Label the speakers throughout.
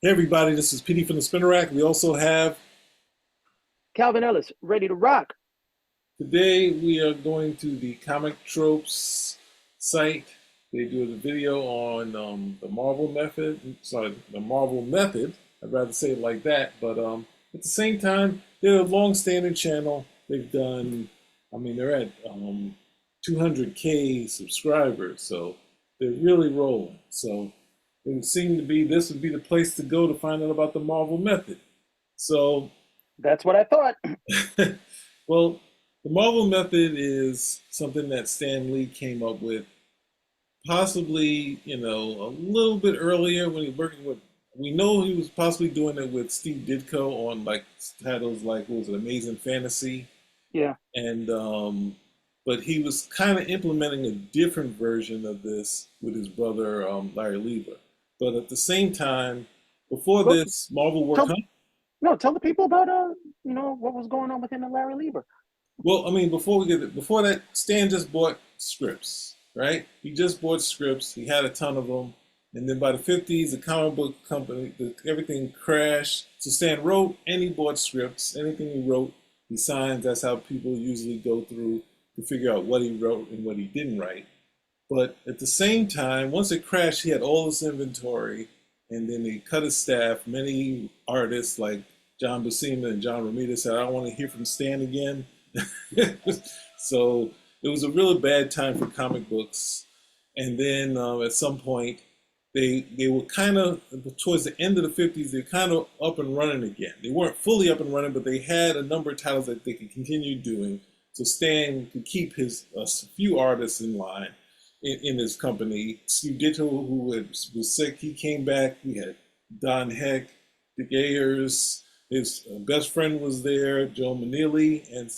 Speaker 1: Hey everybody, this is PD from the Spinner Rack. We also have
Speaker 2: Calvin Ellis, ready to rock.
Speaker 1: today we are going to the Comic Tropes site. They do a video on the Marvel method. Sorry, the Marvel method. I'd rather say it like that, but at the same time, they're a long-standing channel. They've done, I mean, they're at 200K subscribers, so they're really rolling. So it would seem to be this would be the place to go to find out about the Marvel method. So,
Speaker 2: That's what I thought.
Speaker 1: well, the Marvel method is something that Stan Lee came up with, possibly, a little bit earlier when he was working with. We know he was possibly doing it with Steve Ditko on like titles like what was it, Amazing Fantasy,
Speaker 2: Yeah.
Speaker 1: and but he was kind of implementing a different version of this with his brother Larry Lieber. But at the same time, before
Speaker 2: Well,
Speaker 1: this, Marvel worked.
Speaker 2: tell no, tell the people about what was going on with him and Larry Lieber.
Speaker 1: Well, I mean, before that, Stan just bought scripts, right? He just bought scripts. He had a ton of them, and then by the '50s, the comic book company, everything crashed. So Stan wrote and he bought scripts. Anything he wrote, he signed. That's how people usually go through to figure out what he wrote and what he didn't write. But at the same time, once it crashed, he had all this inventory, and then he cut his staff. Many artists like John Buscema and John Romita said, "I don't want to hear from Stan again." So it was a really bad time for comic books. And then at some point, they were kind of towards the end of the '50s. They're kind of up and running again. They weren't fully up and running, but they had a number of titles that they could continue doing. So Stan could keep his a few artists in line in his company. Steve Ditko, who was sick, he came back. We had Don Heck, Dick Ayers. His best friend was there, Joe Manili, and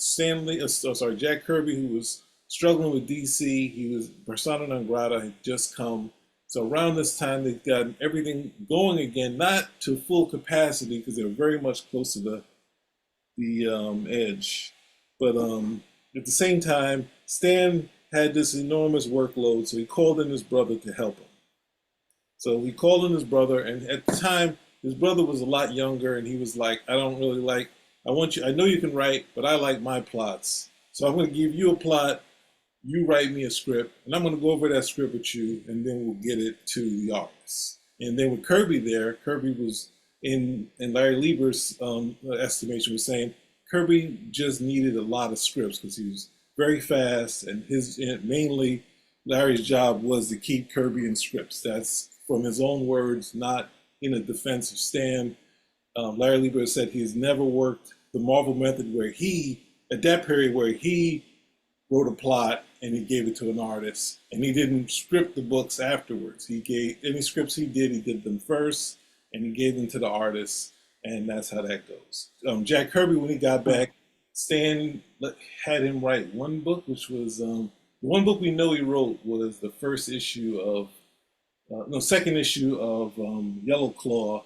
Speaker 1: Jack Kirby, who was struggling with DC. He was persona non grata, had just come. So around this time, they've gotten everything going again, not to full capacity because they're very much close to the edge. But at the same time, Stan had this enormous workload, so he called in his brother to help him. So he called in his brother, and at the time, his brother was a lot younger, and he was like, "I don't really like. I want you. I know you can write, but I like my plots. So I'm going to give you a plot. You write me a script, and I'm going to go over that script with you, and then we'll get it to the artist." And then with Kirby there, Kirby was in Larry Lieber's estimation was saying Kirby just needed a lot of scripts because he was very fast, and his mainly Larry's job was to keep Kirby in scripts. That's from his own words, not in a defense of Stan. Larry Lieber said he's never worked the Marvel method where at that period, where he wrote a plot and he gave it to an artist, and he didn't script the books afterwards. He gave any scripts he did them first, and he gave them to the artist, and that's how that goes. Jack Kirby, when he got back, Stan had him write one book, which was the one book we know he wrote was the first issue of no, second issue of Yellow Claw,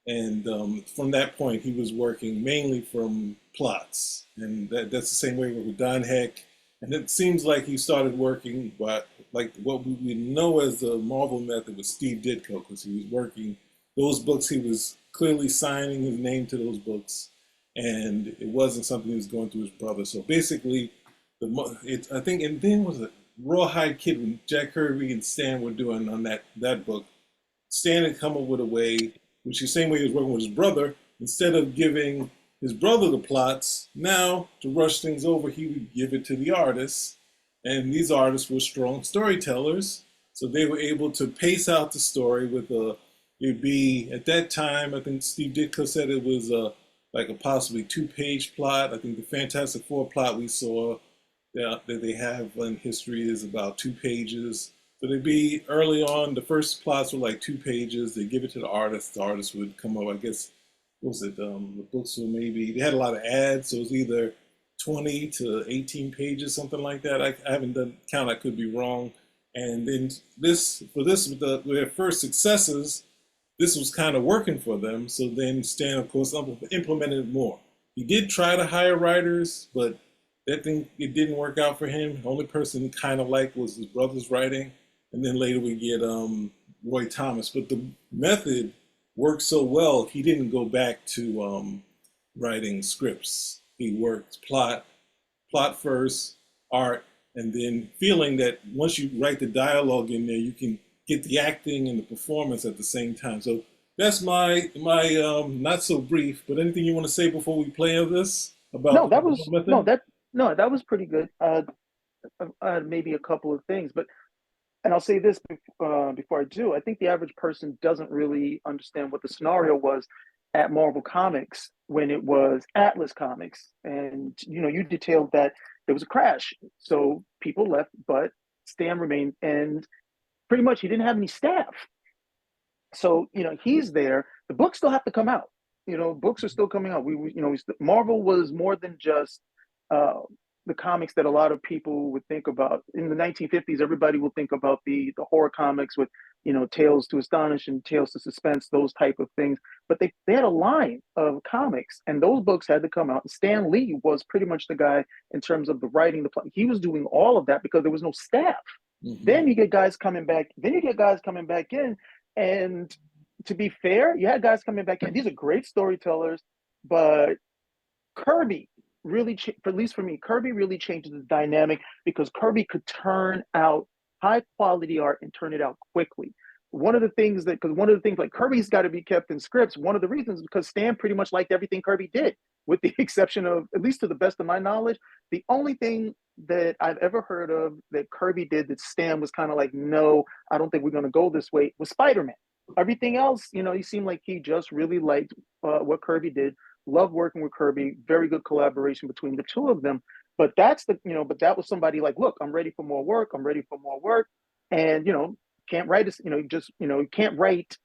Speaker 1: and from that point he was working mainly from plots, and that's the same way with Don Heck. And it seems like he started working by like what we know as the Marvel method with Steve Ditko, because he was working those books. He was clearly signing his name to those books, and it wasn't something he was going through his brother. So basically, I think, and then was it Rawhide Kid when Jack Kirby and Stan were doing on that book. Stan had come up with a way, which the same way he was working with his brother, instead of giving his brother the plots, now to rush things over, he would give it to the artists. And these artists were strong storytellers, so they were able to pace out the story with it'd be, at that time, I think Steve Ditko said it was like a possibly 2-page plot. I think the Fantastic Four plot we saw that they have in history is about 2 pages. So they'd be early on, the first plots were like 2 pages. They give it to the artist. The artist would come up, I guess, what was it? The books were maybe, they had a lot of ads, so it was either 20 to 18 pages, something like that. I haven't done count, I could be wrong. And then with their first successes, this was kind of working for them. So then Stan, of course, implemented it more. He did try to hire writers, but that thing, it didn't work out for him. The only person he kind of liked was his brother's writing. And then later we get Roy Thomas. But the method worked so well, he didn't go back to writing scripts. He worked plot first, art, and then feeling that once you write the dialogue in there, you can get the acting and the performance at the same time. So that's my not so brief, but anything you want to say before we play of this about
Speaker 2: No,
Speaker 1: the
Speaker 2: that was no
Speaker 1: method?
Speaker 2: that no that was pretty good. Maybe a couple of things, but and I'll say this before I do. I think the average person doesn't really understand what the scenario was at Marvel Comics when it was Atlas Comics, and you detailed that there was a crash, so people left, but Stan remained, and pretty much he didn't have any staff. So he's there. The books still have to come out. Books are still coming out. Marvel was more than just uh, the comics that a lot of people would think about in the 1950s. Everybody will think about the horror comics with Tales to Astonish and Tales to Suspense, those type of things. But they had a line of comics, and those books had to come out. And Stan Lee was pretty much the guy in terms of the writing, the plot. He was doing all of that because there was no staff.
Speaker 1: Hmm.
Speaker 2: Then you get guys coming back. Then you get guys coming back in, and to be fair, you had guys coming back in. These are great storytellers, but Kirby really, at least for me, Kirby really changes the dynamic because Kirby could turn out high quality art and turn it out quickly. One of the things like Kirby's got to be kept in scripts. One of the reasons is because Stan pretty much liked everything Kirby did, with the exception of, at least to the best of my knowledge, the only thing that I've ever heard of that Kirby did that Stan was kind of like, no, I don't think we're going to go this way, was Spider-Man. Everything else, he seemed like he just really liked what Kirby did. Loved working with Kirby. Very good collaboration between the two of them. But that was somebody like, look, I'm ready for more work. I'm ready for more work, and can't write. Just you can't write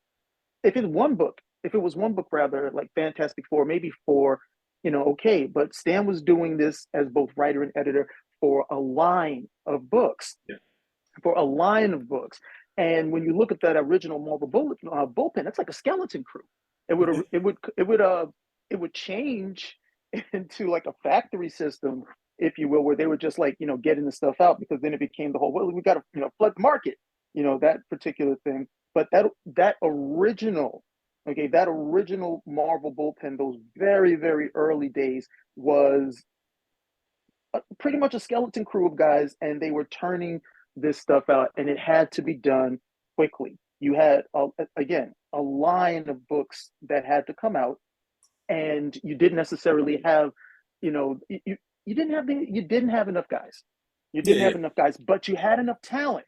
Speaker 2: if it was one book rather, like Fantastic Four, maybe four, okay. But Stan was doing this as both writer and editor for a line of books,
Speaker 1: Yeah.
Speaker 2: for a line of books. And when you look at that original Marvel bullpen, that's like a skeleton crew. It would
Speaker 1: Yeah.
Speaker 2: it would change into like a factory system, if you will, where they were just like getting the stuff out, because then it became the whole, well, we got to flood the market, that particular thing. But that original, okay, that original Marvel bullpen, those very very early days, was pretty much a skeleton crew of guys, and they were turning this stuff out, and it had to be done quickly. You had again a line of books that had to come out, and you didn't necessarily have, you didn't have enough guys. You didn't
Speaker 1: Yeah.
Speaker 2: have enough guys, but you had enough talent.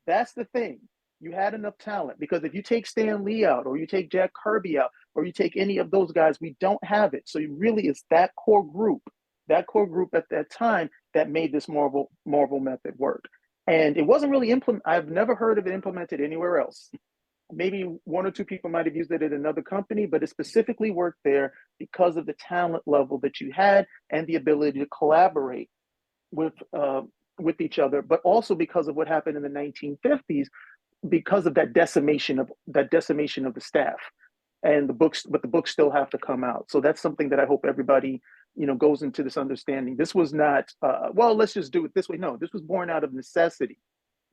Speaker 2: That's the thing. You had enough talent, because if you take Stan Lee out, or you take Jack Kirby out, or you take any of those guys, we don't have it. So really, it's that core group at that time that made this Marvel method work. And it wasn't really implemented. I've never heard of it implemented anywhere else. Maybe one or two people might have used it at another company, but it specifically worked there because of the talent level that you had and the ability to collaborate with each other, but also because of what happened in the 1950s, because of that decimation of the staff and the books. But the books still have to come out. So that's something that I hope everybody goes into this understanding. This was not well, let's just do it this way. No, this was born out of necessity.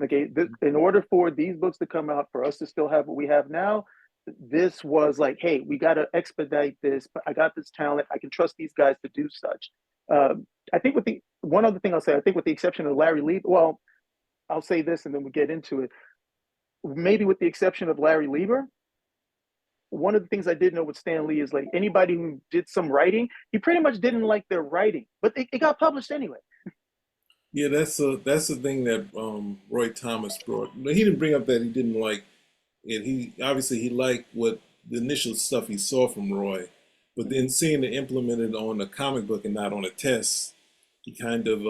Speaker 2: Okay, in order for these books to come out, for us to still have what we have now, this was like, hey, we got to expedite this. But I got this talent. I can trust these guys to do such. I think with the one other thing I'll say, I think with the exception of Larry Lieber, well, I'll say this and then we get into it. Maybe with the exception of Larry Lieber, one of the things I did know with Stan Lee is like anybody who did some writing, he pretty much didn't like their writing, but it got published anyway.
Speaker 1: Yeah, that's the thing that Roy Thomas brought. But he didn't bring up that he didn't like it. He obviously he liked what the initial stuff he saw from Roy, but then seeing it implemented on a comic book and not on a test, he kind of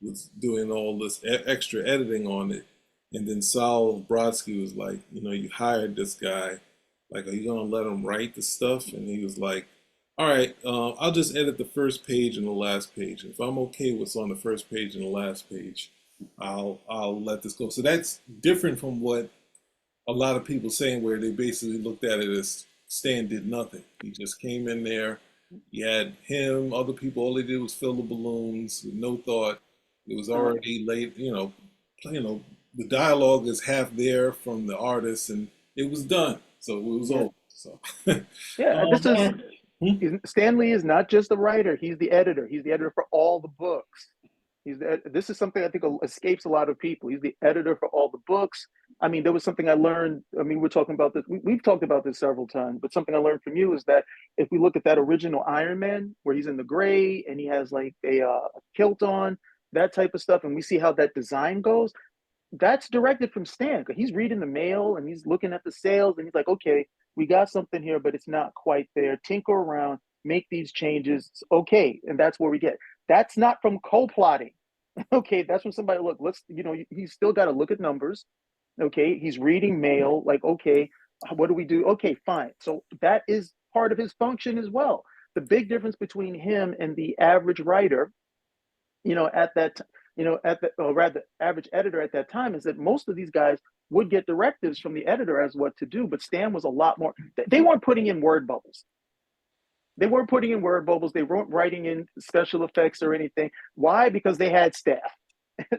Speaker 1: was doing all this extra editing on it. And then Saul Brodsky was like, you hired this guy, like, are you gonna let him write the stuff? And he was like, all right, I'll just edit the first page and the last page. If I'm okay with what's on the first page and the last page, I'll let this go. So that's different from what a lot of people saying, where they basically looked at it as Stan did nothing. He just came in there. You had him, other people. All they did was fill the balloons with no thought. It was
Speaker 2: Uh,
Speaker 1: already late. The dialogue is half there from the artist, and it was done. So it was
Speaker 2: yeah,
Speaker 1: over. So,
Speaker 2: Yeah, this is
Speaker 1: Mark, hmm?
Speaker 2: Stan Lee is not just the writer; he's the editor. He's the editor for all the books. This is something I think escapes a lot of people. He's the editor for all the books. I mean, there was something I learned. I mean, we're talking about this. We've talked about this several times, but something I learned from you is that if we look at that original Iron Man, where he's in the gray and he has like a kilt on, that type of stuff, and we see how that design goes, that's directed from Stan because he's reading the mail and he's looking at the sales and he's like, okay, we got something here, but it's not quite there. Tinker around, make these changes. Okay, and that's where we get. That's not from co-plotting. Okay, that's when somebody look. Let's he's still got to look at numbers. Okay, he's reading mail. Like, okay, what do we do? Okay, fine. So that is part of his function as well. The big difference between him and the average writer, at that, at the, or rather, average editor at that time is that most of these guys would get directives from the editor as what to do, but Stan was a lot more. They weren't putting in word bubbles. They weren't putting in word bubbles. They weren't writing in special effects or anything. Why? Because they had staff.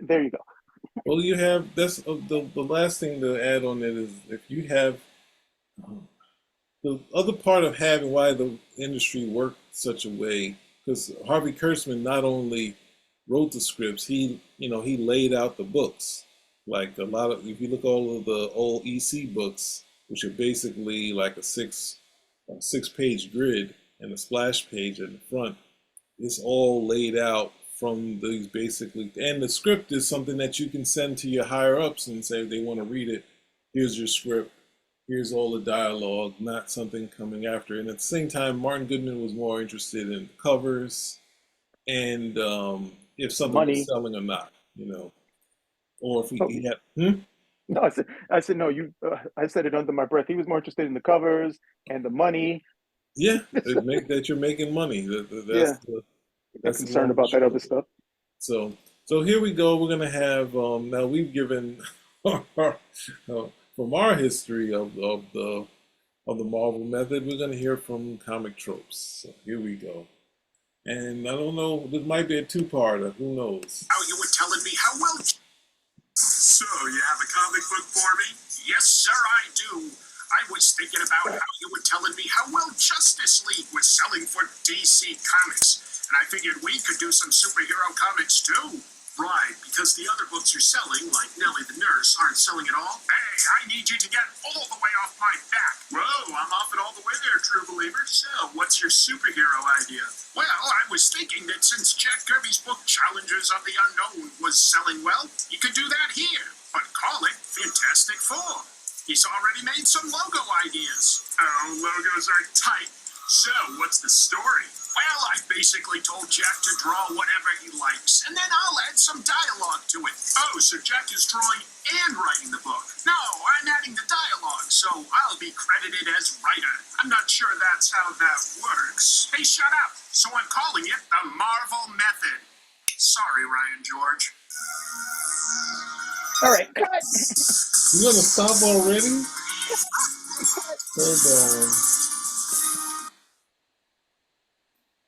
Speaker 2: There you go.
Speaker 1: Well, you have that's the last thing to add on it is if you have the other part of having why the industry worked such a way because Harvey Kurtzman not only wrote the scripts, he laid out the books. Like a lot of if you look all of the old EC books, which are basically like a 6 page grid and a splash page in the front, it's all laid out from these basically, and the script is something that you can send to your higher ups and say if they want to read it, here's your script, here's all the dialogue, not something coming after. And at the same time, Martin Goodman was more interested in covers and if something was
Speaker 2: Money.
Speaker 1: selling or not, or if
Speaker 2: Oh,
Speaker 1: he had, hmm?
Speaker 2: no, I said no. I said it under my breath. He was more interested in the covers and the money.
Speaker 1: Yeah,
Speaker 2: So,
Speaker 1: that you're making money.
Speaker 2: yeah, not
Speaker 1: That's the
Speaker 2: concerned
Speaker 1: long and
Speaker 2: about that
Speaker 1: short
Speaker 2: other
Speaker 1: of it.
Speaker 2: stuff.
Speaker 1: So, so here we go. We're gonna have now we've given from our history of the Marvel method. We're gonna hear from comic tropes. So here we go. And I don't know. This might be a two-parter. Who knows?
Speaker 3: How you were telling me how well. So, you have a comic book for me? Yes, sir, I do. I was thinking about how you were telling me how well Justice League was selling for DC Comics. And I figured we could do some superhero comics too. Right, because the other books you're selling, like Nellie the Nurse, aren't selling at all. Hey, I need you to get all the way off my back. Whoa, I'm off it all the way there, true believer. So, what's your superhero idea? Well, I was thinking that since Jack Kirby's book Challengers of the Unknown was selling well, you could do that here, but call it Fantastic Four. He's already made some logo ideas. Oh, logos are tight. So, what's the story? Well, I basically told Jack to draw whatever he likes, and then I'll add some dialogue to it. Oh, so Jack is drawing and writing the book. No, I'm adding the dialogue, so I'll be credited as writer. I'm not sure that's how that works. Hey, shut up. So I'm calling it the Marvel Method. Sorry, Ryan George.
Speaker 2: All right, cut.
Speaker 1: You gonna stop already?
Speaker 2: Cut.
Speaker 1: Hold on.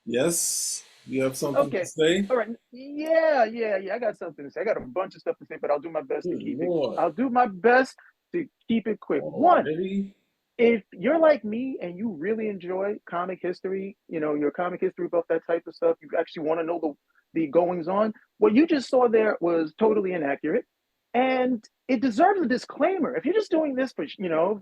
Speaker 1: Yes, you have something to
Speaker 2: Okay.
Speaker 1: say?
Speaker 2: All right. Yeah. I got something to say. I got a bunch of stuff to say, but I'll do my best to
Speaker 1: Good
Speaker 2: keep it.
Speaker 1: Lord.
Speaker 2: I'll do my best to keep it quick. One,
Speaker 1: Already?
Speaker 2: if you're like me and you really enjoy comic history, your comic history about that type of stuff, you actually want to know the goings on. What you just saw there was totally inaccurate, and it deserves a disclaimer. If you're just doing this for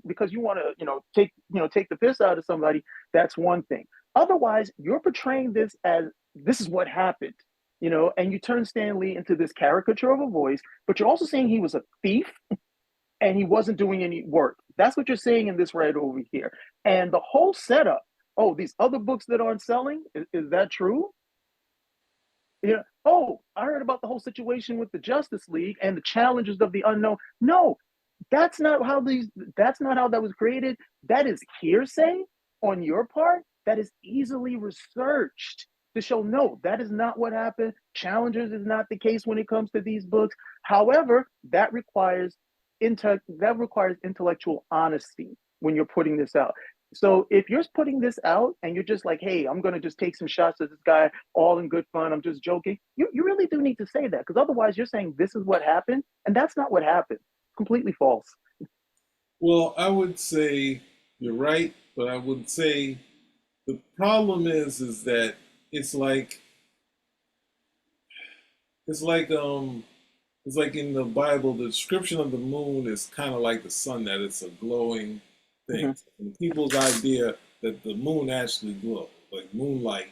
Speaker 2: because you want to take the piss out of somebody, that's one thing. Otherwise, you're portraying this as this is what happened. And you turn Stan Lee into this caricature of a voice, but you're also saying he was a thief and he wasn't doing any work. That's what you're saying in this right over here. And the whole setup, oh, these other books that aren't selling, is that true? Yeah. Oh, I heard about the whole situation with the Justice League and the challenges of the unknown. No, that's not how that was created. That is hearsay on your part. That is easily researched to show no, that is not what happened. Challengers is not the case when it comes to these books. However, that requires intellectual honesty when you're putting this out. So if you're putting this out and you're just like, hey, I'm gonna just take some shots at this guy, all in good fun, I'm just joking, you really do need to say that because otherwise you're saying this is what happened, and that's not what happened. Completely false.
Speaker 1: Well, I would say you're right. but I would say the problem is that it's like it's like um it's like in the Bible, the description of the moon is kind of like the sun, that it's a glowing thing.
Speaker 2: Hmm.
Speaker 1: And people's idea that the moon actually glows, like moonlight.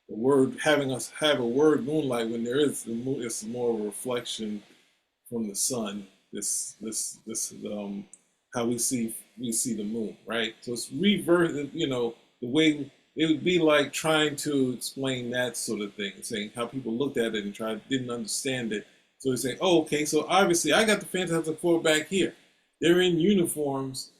Speaker 1: The word having us have a word moonlight when there is the moon, it's more of a reflection from the sun. This how we see the moon, right? So it's reverse. The way it would be like trying to explain that sort of thing, saying how people looked at it and didn't understand it. So they say, oh, okay, so obviously I got the Fantastic Four back here. They're in uniforms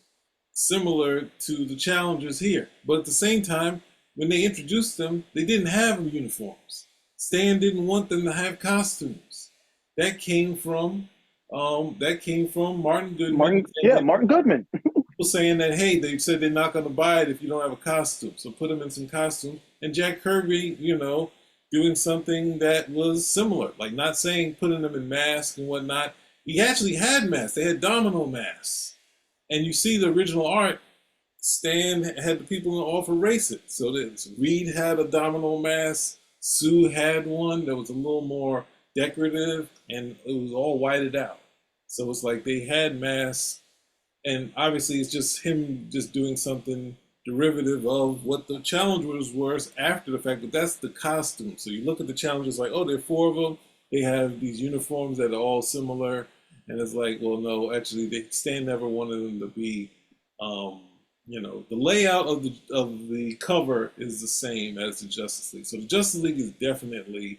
Speaker 1: similar to the challengers here. But at the same time, when they introduced them, they didn't have uniforms. Stan didn't want them to have costumes. That came from Martin Goodman.
Speaker 2: Martin Goodman.
Speaker 1: People saying that, hey, they said they're not going to buy it if you don't have a costume, so put them in some costumes. And Jack Kirby, doing something that was similar, like not saying putting them in masks and whatnot. He actually had masks. They had domino masks, and you see the original art. Stan had the people off erase it. So that Reed had a domino mask, Sue had one that was a little more decorative, and it was all whited out. So it's like they had masks, and obviously it's just him just doing something derivative of what the challengers were after the fact, but that's the costume. So you look at the challengers like, oh, there are four of them. They have these uniforms that are all similar, and it's like, well, no, actually, Stan never wanted them to be. The layout of the cover is the same as the Justice League. So the Justice League is definitely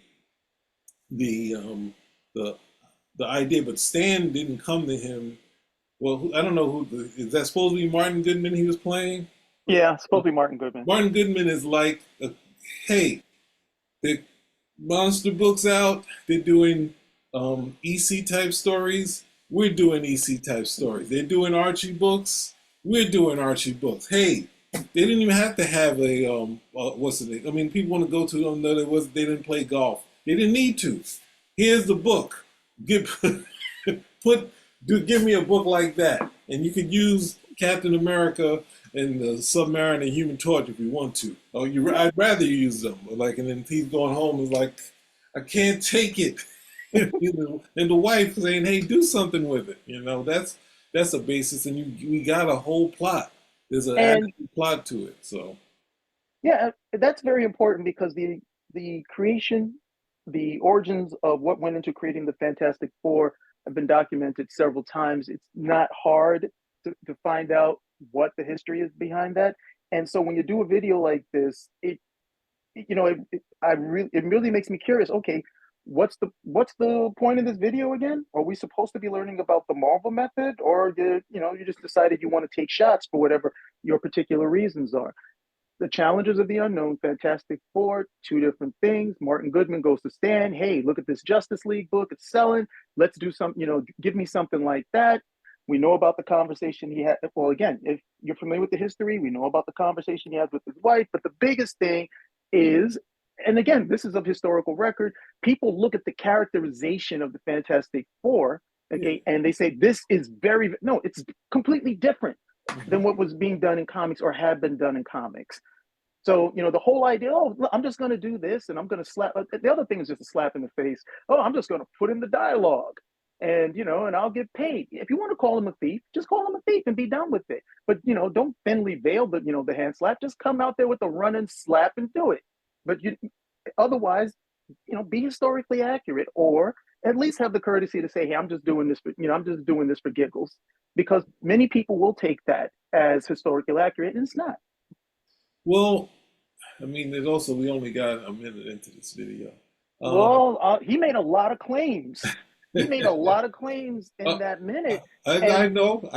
Speaker 1: the the the idea, but Stan didn't come to him. Well, I don't know is that supposed to be Martin Goodman he was playing?
Speaker 2: Yeah, it's supposed to be Martin Goodman.
Speaker 1: Martin Goodman is like, hey, the monster books out. They're doing EC type stories. We're doing EC type stories. They're doing Archie books. We're doing Archie books. Hey, they didn't even have to have a what's the name? I mean, people want to go to them. No, they didn't play golf. They didn't need to. Here's the book. Give me a book like that, and you could use Captain America and the Submariner and Human Torch if you want to. I'd rather you use them. Like, and then he's going home and like, I can't take it. And the wife saying, "Hey, do something with it." That's a basis, and we got a whole plot. There's an actual plot to it. So
Speaker 2: yeah, that's very important because the creation, the origins of what went into creating the Fantastic Four have been documented several times. It's not hard to find out what the history is behind that. And so when you do a video like this, it really makes me curious. Okay, what's the point of this video again? Are we supposed to be learning about the Marvel method, or you just decided you want to take shots for whatever your particular reasons are? The Challengers of the Unknown, Fantastic Four, two different things. Martin Goodman goes to Stan. Hey, look at this Justice League book. It's selling. Let's do something, give me something like that. We know about the conversation he had. Well, again, if you're familiar with the history, we know about the conversation he had with his wife. But the biggest thing is, and again, this is of historical record, people look at the characterization of the Fantastic Four, okay, and they say, this is no, it's completely different than what was being done in comics or had been done in comics. So, the whole idea, oh, I'm just going to do this and I'm going to slap. The other thing is just a slap in the face. Oh, I'm just going to put in the dialogue and I'll get paid. If you want to call him a thief, just call him a thief and be done with it. But, don't thinly veil the hand slap. Just come out there with the run and slap and do it. But otherwise, be historically accurate, or at least have the courtesy to say, hey, I'm just doing this for giggles, because many people will take that as historically accurate, and it's not.
Speaker 1: well, I mean, there's also we only got a minute into this video.
Speaker 2: Well, he made a lot of claims. He made a lot of claims in that minute.
Speaker 1: I know.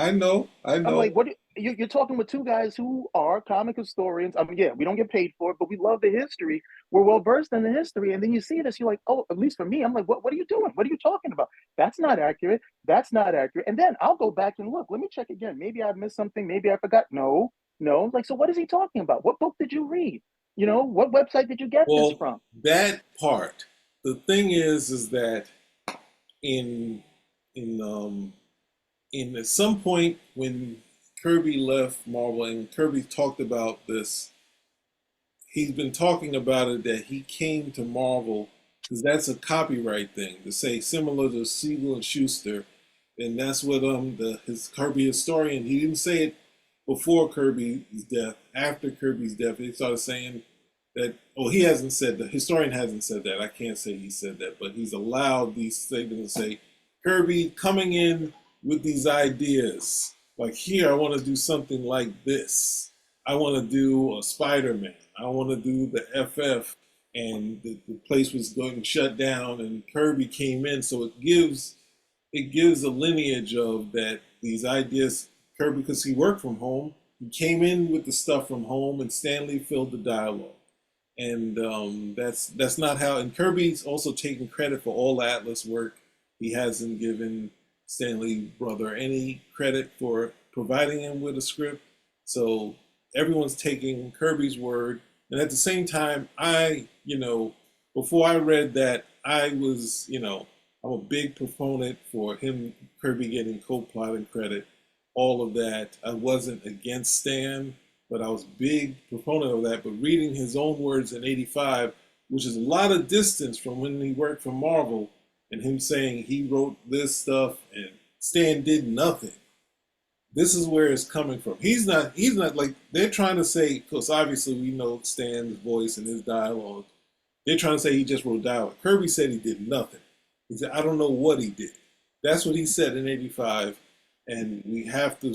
Speaker 2: I'm like, what? You're talking with two guys who are comic historians. I mean, yeah, we don't get paid for it, but we love the history. We're well versed in the history. And then you see this, you're like, oh, at least for me, I'm like, what are you doing? What are you talking about? That's not accurate. That's not accurate. And then I'll go back and look. Let me check again. Maybe I missed something. Maybe I forgot. No. Like, so what is he talking about? What book did you read? What website did you get this from?
Speaker 1: That part. The thing is that in at some point when Kirby left Marvel and Kirby talked about this, he's been talking about it that he came to Marvel because that's a copyright thing to say similar to Siegel and Schuster, and that's what his Kirby historian, he didn't say it before Kirby's death. After Kirby's death, he started saying that. Oh, he hasn't said that. Historian hasn't said that. I can't say he said that, but he's allowed these statements to say Kirby coming in with these ideas. Like here, I want to do something like this. I want to do a Spider-Man. I want to do the FF, and the place was going shut down, and Kirby came in. So it gives a lineage of that these ideas. Kirby, because he worked from home, he came in with the stuff from home, and Stanley filled the dialogue. And that's not how. And Kirby's also taking credit for all Atlas work. He hasn't given Stanley brother any credit for providing him with a script. So everyone's taking Kirby's word. And at the same time, before I read that, I was, I'm a big proponent for him, Kirby getting co-plotting credit, all of that. I wasn't against Stan, but I was a big proponent of that. But reading his own words in '85, which is a lot of distance from when he worked for Marvel, and him saying he wrote this stuff and Stan did nothing. This is where it's coming from. He's not like they're trying to say, because obviously we know Stan's voice and his dialogue. They're trying to say he just wrote dialogue. Kirby said he did nothing. He said, I don't know what he did. That's what he said in '85. And we have to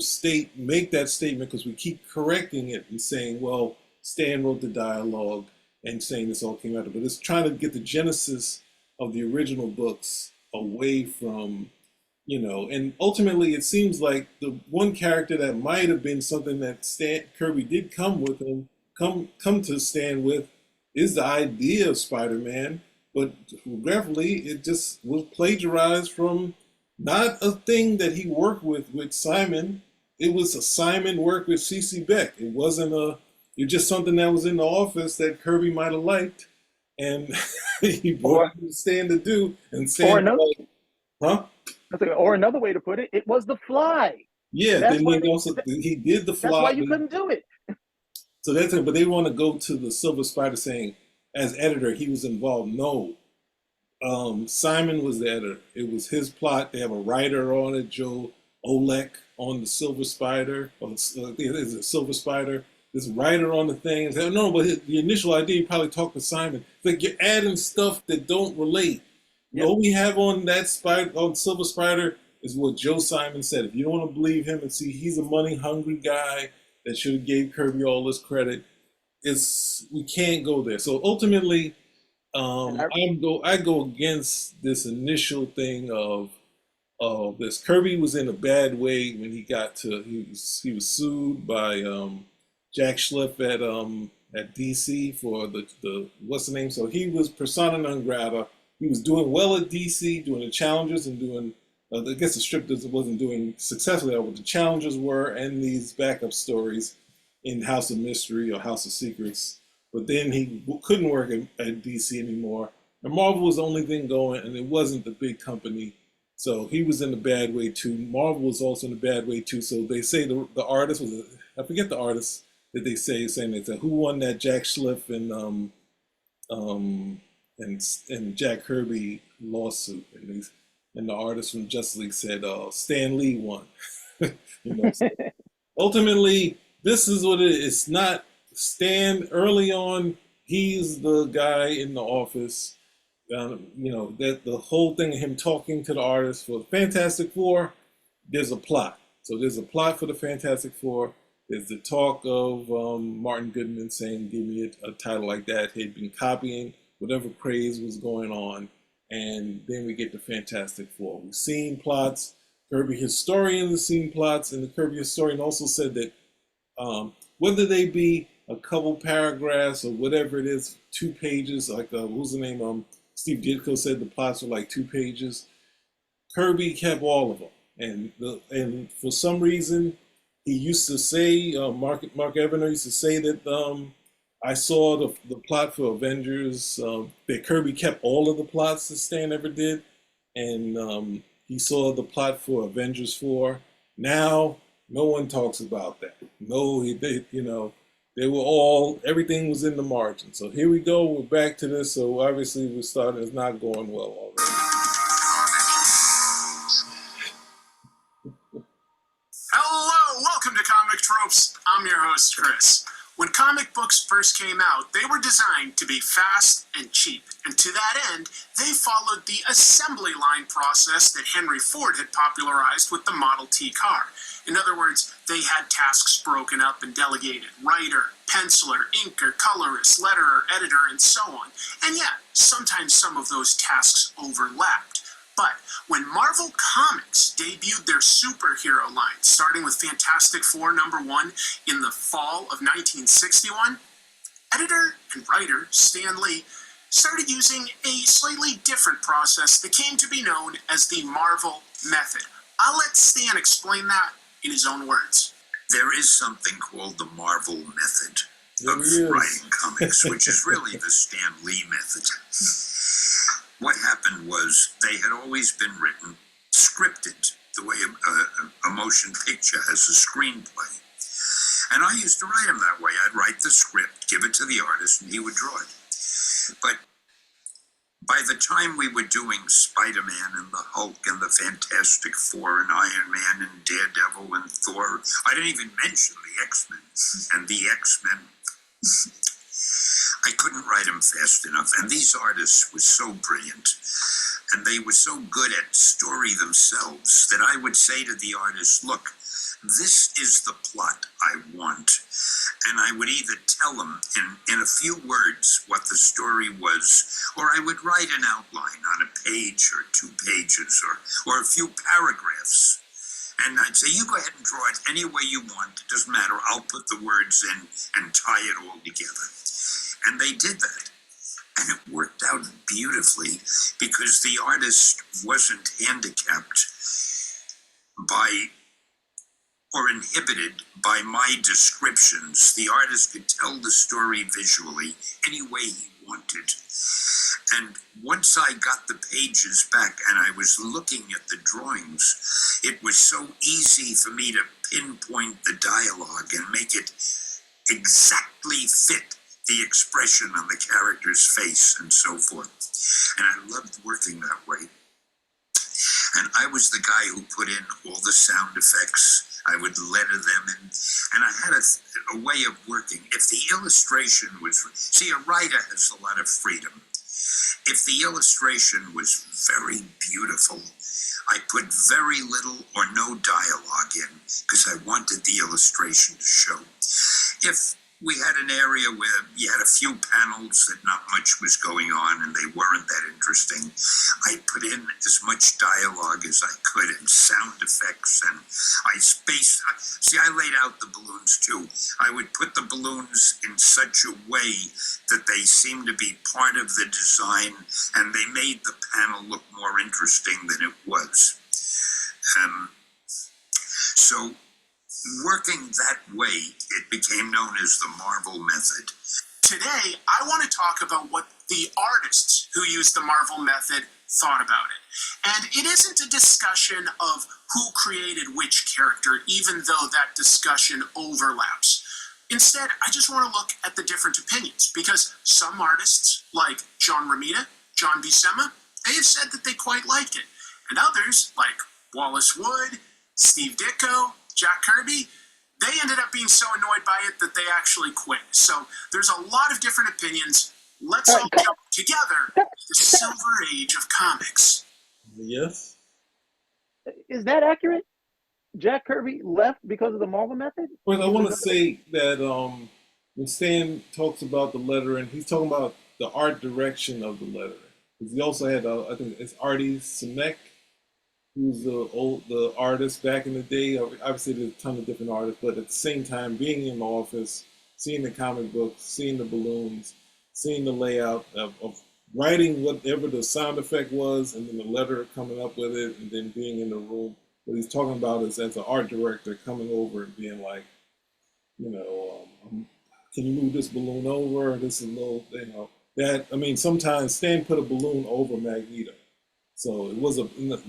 Speaker 1: make that statement because we keep correcting it and saying, well, Stan wrote the dialogue and saying this all came out of it. But it's trying to get the genesis of the original books away from, and ultimately it seems like the one character that might have been something that Kirby did come to Stan with is the idea of Spider-Man, but regretfully it just was plagiarized from not a thing that he worked with Simon. It was a Simon work with C.C. Beck. It wasn't it was just something that was in the office that Kirby might have liked, and he brought him to Stan to do. And Stan,
Speaker 2: or another way to put it, it was the Fly.
Speaker 1: Yeah,
Speaker 2: that's
Speaker 1: then he did the Fly.
Speaker 2: That's why you couldn't do it.
Speaker 1: So that's it. But they want to go to the Silver Spider saying, as editor, he was involved. No. Simon was the editor. It was his plot. They have a writer on it, Joe Olek, on the Silver Spider. Is it Silver Spider? This writer on the thing. And said, no, but the initial idea, you probably talked to Simon. It's like you're adding stuff that don't relate. Yep. All we have on that spider, on Silver Spider, is what Joe Simon said. If you don't want to believe him and see he's a money-hungry guy that should have gave Kirby all this credit, we can't go there. So ultimately, I go against this initial thing of this. Kirby was in a bad way when he was sued by Jack Schliff at DC for the what's the name? So he was persona non grata. He was doing well at DC, doing the challenges and doing. I guess the strip wasn't doing successfully what the challenges were and these backup stories in House of Mystery or House of Secrets. But then he couldn't work at DC anymore. And Marvel was the only thing going, and it wasn't the big company. So he was in a bad way too. Marvel was also in a bad way too. So they say the artist was, I forget the artist that they say, saying that who won that Jack Schliff and Jack Kirby lawsuit. And the artist from Justice League said Stan Lee won. So ultimately, this is what it is. It's not Stan early on. He's the guy in the office. That the whole thing of him talking to the artist for Fantastic Four, there's a plot. So there's a plot for the Fantastic Four. There's the talk of Martin Goodman saying, give me a title like that. He'd been copying whatever craze was going on. And then we get the Fantastic Four. We've seen plots. Kirby Historian has seen plots. And the Kirby Historian also said that whether they be a couple paragraphs or whatever it is, 2 pages, like who's the name? Steve Ditko said the plots were like 2 pages. Kirby kept all of them, and for some reason he used to say Mark Evans used to say that I saw the plot for Avengers that Kirby kept all of the plots that Stan ever did, and he saw the plot for Avengers 4. Now No one talks about that. No, they were all, everything was in the margin. So here we go, we're back to this. So obviously we're starting, it's not going well already.
Speaker 3: Hello, welcome to Comic Tropes. I'm your host, Chris. When comic books first came out, they were designed to be fast and cheap, and to that end, they followed the assembly line process that Henry Ford had popularized with the Model T car. In other words, they had tasks broken up and delegated: writer, penciler, inker, colorist, letterer, editor, and so on. And yeah, sometimes some of those tasks overlapped. But when Marvel Comics debuted their superhero line, starting with Fantastic Four #1 in the fall of 1961, editor and writer Stan Lee started using a slightly different process that came to be known as the Marvel Method. I'll let Stan explain that in his own words.
Speaker 4: There is something called the Marvel Method
Speaker 1: There
Speaker 4: of
Speaker 1: he is.
Speaker 4: writing comics, which is really the Stan Lee method. What happened was they had always been written scripted, the way a motion picture has a screenplay. And I used to write them that way. I'd write the script, give it to the artist, and he would draw it. But by the time we were doing Spider-Man and the Hulk and the Fantastic Four and Iron Man and Daredevil and Thor, I didn't even mention the X-Men and the X-Men. I couldn't write them fast enough, and these artists were so brilliant, and they were so good at story themselves that I would say to the artist, look, this is the plot I want. And I would either tell them in a few words what the story was, or I would write an outline on a page or 2 pages or a few paragraphs. And I'd say, you go ahead and draw it any way you want. It doesn't matter. I'll put the words in and tie it all together. And they did that. And it worked out beautifully because the artist wasn't handicapped by or inhibited by my descriptions. The artist could tell the story visually any way he wanted. And once I got the pages back and I was looking at the drawings, it was so easy for me to pinpoint the dialogue and make it exactly fit the expression on the character's face and so forth. And I loved working that way. And I was the guy who put in all the sound effects. I would letter them in. And I had a way of working. If the illustration was... See, a writer has a lot of freedom. If the illustration was very beautiful, I put very little or no dialogue in because I wanted the illustration to show. If we had an area where you had a few panels that not much was going on and they weren't that interesting, I put in as much dialogue as I could and sound effects, and I spaced. See, I laid out the balloons too. I would put the balloons in such a way that they seemed to be part of the design and they made the panel look more interesting than it was. So working that way, it became known as the Marvel Method.
Speaker 3: Today, I want to talk about what the artists who used the Marvel Method thought about it. And it isn't a discussion of who created which character, even though that discussion overlaps. Instead, I just want to look at the different opinions, because some artists, like John Romita, John Buscema, they have said that they quite liked it. And others, like Wallace Wood, Steve Ditko, Jack Kirby, they ended up being so annoyed by it that they actually quit. So there's a lot of different opinions. Let's all jump together to the silver age of comics.
Speaker 1: Yes.
Speaker 2: Is that accurate? Jack Kirby left because of the Marvel Method?
Speaker 1: But I want to say that when Stan talks about the lettering, he's talking about the art direction of the lettering. Because he also had, I think it's Artie Simek, who's the artist back in the day. Obviously, there's a ton of different artists, but at the same time, being in the office, seeing the comic books, seeing the balloons, seeing the layout of writing whatever the sound effect was, and then the letter coming up with it, and then being in the room. What he's talking about is as an art director coming over and being like, can you move this balloon over? This is a little, that. I mean, sometimes Stan put a balloon over Magneto. So it was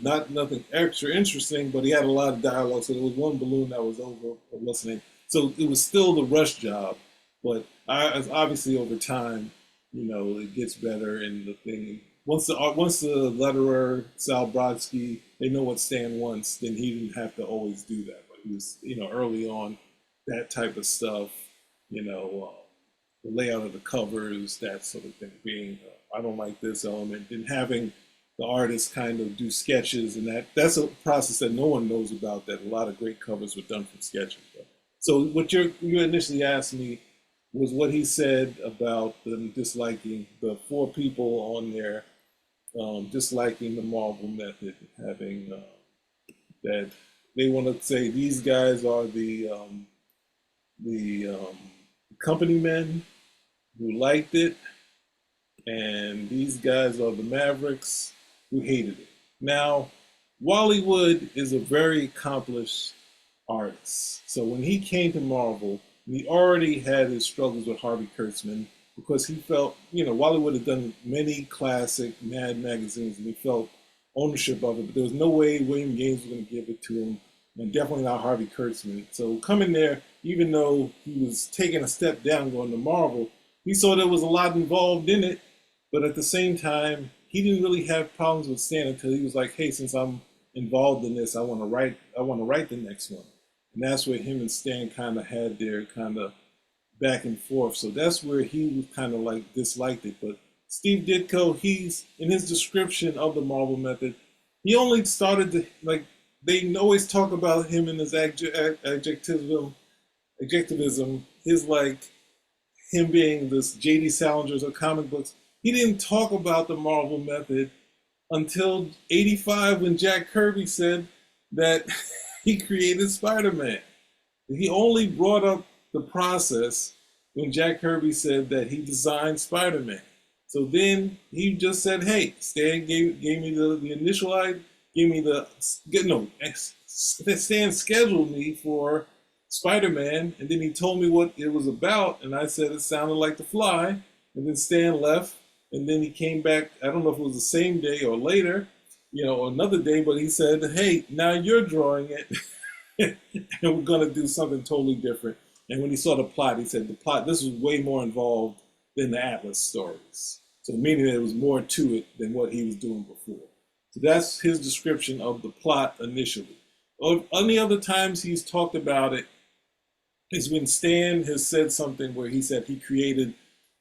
Speaker 1: not nothing extra interesting, but he had a lot of dialogue. So there was one balloon that was over listening. So it was still the rush job, but obviously over time, it gets better. And the thing once the letterer Sal Brodsky, they know what Stan wants, then he didn't have to always do that. But he was early on that type of stuff, the layout of the covers, that sort of thing. Being I don't like this element, and having the artist kind of do sketches, and that's a process that no one knows about. That a lot of great covers were done from sketches. So what you initially asked me was what he said about them disliking the 4 people on there, disliking the Marvel method, having that they want to say these guys are the company men who liked it, and these guys are the Mavericks who hated it. Now, Wally Wood is a very accomplished artist. So when he came to Marvel, he already had his struggles with Harvey Kurtzman because he felt, Wally Wood had done many classic Mad magazines and he felt ownership of it, but there was no way William Gaines was going to give it to him, and definitely not Harvey Kurtzman. So coming there, even though he was taking a step down going to Marvel, he saw there was a lot involved in it, but at the same time, he didn't really have problems with Stan until he was like, hey, since I'm involved in this, I want to write the next one. And that's where him and Stan kind of had their kind of back and forth. So that's where he was kind of like disliked it. But Steve Ditko, he's in his description of the Marvel method, he only started to they always talk about him in his adjectivism, his him being this J.D. Salinger's of comic books. He didn't talk about the Marvel method until '85 when Jack Kirby said that he created Spider-Man. He only brought up the process when Jack Kirby said that he designed Spider-Man. So then he just said, hey, Stan gave me the initial idea, Stan scheduled me for Spider-Man, and then he told me what it was about, and I said it sounded like The Fly, and then Stan left, and then he came back, I don't know if it was the same day or later, or another day, but he said, hey, now you're drawing it, and we're going to do something totally different. And when he saw the plot, he said, this was way more involved than the Atlas stories. So meaning there was more to it than what he was doing before. So that's his description of the plot initially. On the other times he's talked about it is when Stan has said something where he said he created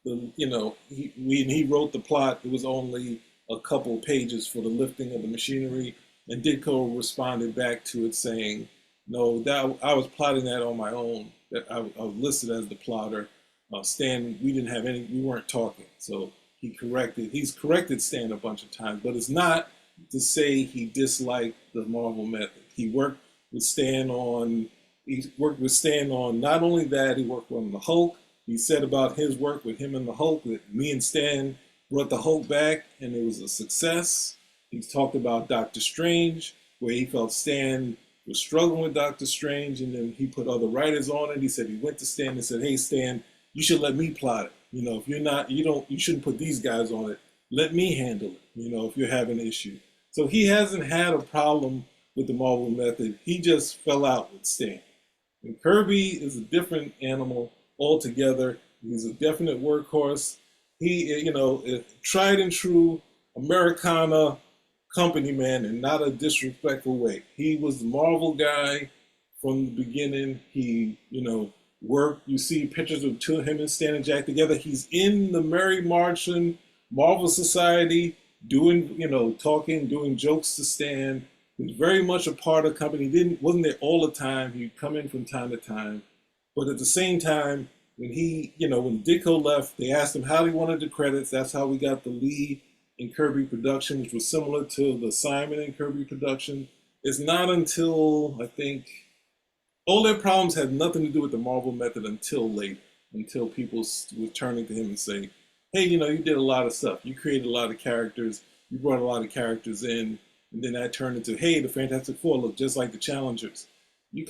Speaker 1: when he wrote the plot, it was only a couple pages for the lifting of the machinery, and Ditko responded back to it saying, no, that I was plotting that on my own. That I was listed as the plotter. Stan, we weren't talking. So he's corrected Stan a bunch of times, but it's not to say he disliked the Marvel method. He worked with Stan on not only that, he worked on the Hulk. He said about his work with him and the Hulk that me and Stan brought the Hulk back and it was a success. He's talked about Doctor Strange, where he felt Stan was struggling with Doctor Strange, and then he put other writers on it. He said he went to Stan and said, hey, Stan, you should let me plot it. If you're not, you shouldn't put these guys on it. Let me handle it, if you're having an issue. So he hasn't had a problem with the Marvel method. He just fell out with Stan. And Kirby is a different animal altogether. He's a definite workhorse. He, a tried and true Americana company man, and not a disrespectful way. He was the Marvel guy from the beginning. He, worked. You see pictures of him and Stan and Jack together. He's in the Merry Martian Marvel Society, doing, talking, doing jokes to Stan. He was very much a part of the company. Wasn't there all the time. He'd come in from time to time. But at the same time, when when Ditko left, they asked him how he wanted the credits. That's how we got the Lee and Kirby production, which was similar to the Simon and Kirby production. It's not until, I think, all their problems had nothing to do with the Marvel method until later, until people were turning to him and saying, hey, you did a lot of stuff. You created a lot of characters. You brought a lot of characters in. And then that turned into, hey, the Fantastic Four look just like the Challengers. You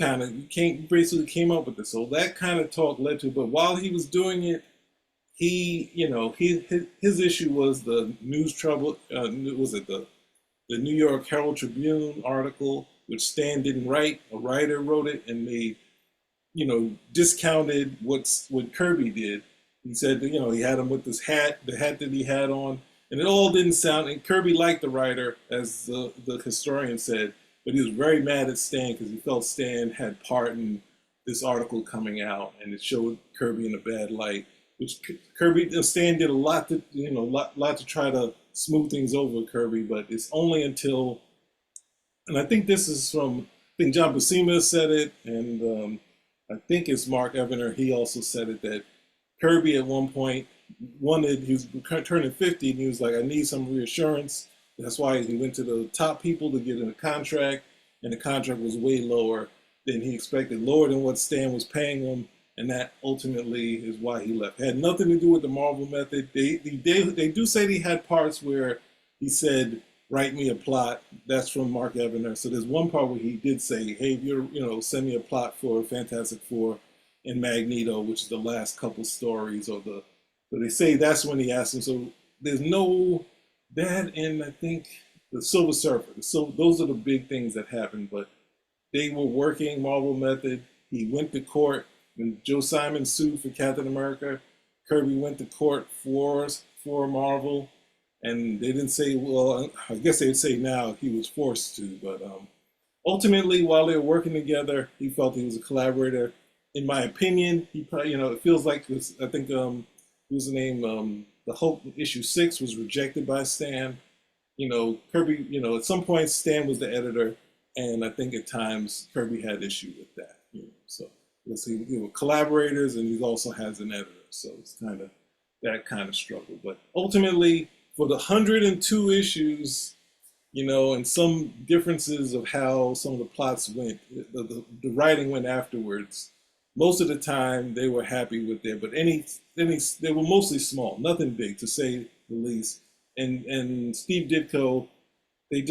Speaker 1: basically came up with this. So that kind of talk led to it. But while he was doing it, his issue was the news trouble. Was it the the New York Herald Tribune article, which Stan didn't write, a writer wrote it, and they, discounted what Kirby did. He said that, he had him with this hat, the hat that he had on, and it all didn't sound. And Kirby liked the writer, as the historian said, but he was very mad at Stan because he felt Stan had part in this article coming out, and it showed Kirby in a bad light. Which Stan did a lot to, lot to try to smooth things over with Kirby, but it's only until, and I think this is from, I think John Buscema said it, and I think it's Mark Evaner. He also said it, that Kirby at one point he was turning 50, and he was like, I need some reassurance. That's why he went to the top people to get in a contract, and the contract was way lower than he expected, lower than what Stan was paying him, and that ultimately is why he left. It had nothing to do with the Marvel method. They do say he had parts where he said, write me a plot. That's from Mark Evaner. So there's one part where he did say, hey, if you're, send me a plot for Fantastic Four and Magneto, which is the last couple stories, so they say that's when he asked him. So there's no that, and I think the Silver Surfer. So those are the big things that happened, but they were working Marvel method. He went to court when Joe Simon sued for Captain America. Kirby went to court for Marvel, and they didn't say, well, I guess they'd say now he was forced to, but ultimately, while they were working together, he felt he was a collaborator. In my opinion, he probably, it feels like this, I think, what was the name? The Hulk issue 6 was rejected by Stan. Kirby, at some point, Stan was the editor, and I think at times Kirby had issue with that. So they were collaborators, and he also has an editor, so it's kind of that kind of struggle. But ultimately, for the 102 issues, and some differences of how some of the plots went, the writing went afterwards. Most of the time, they were happy with it, but they were mostly small, nothing big, to say the least. And Steve Ditko,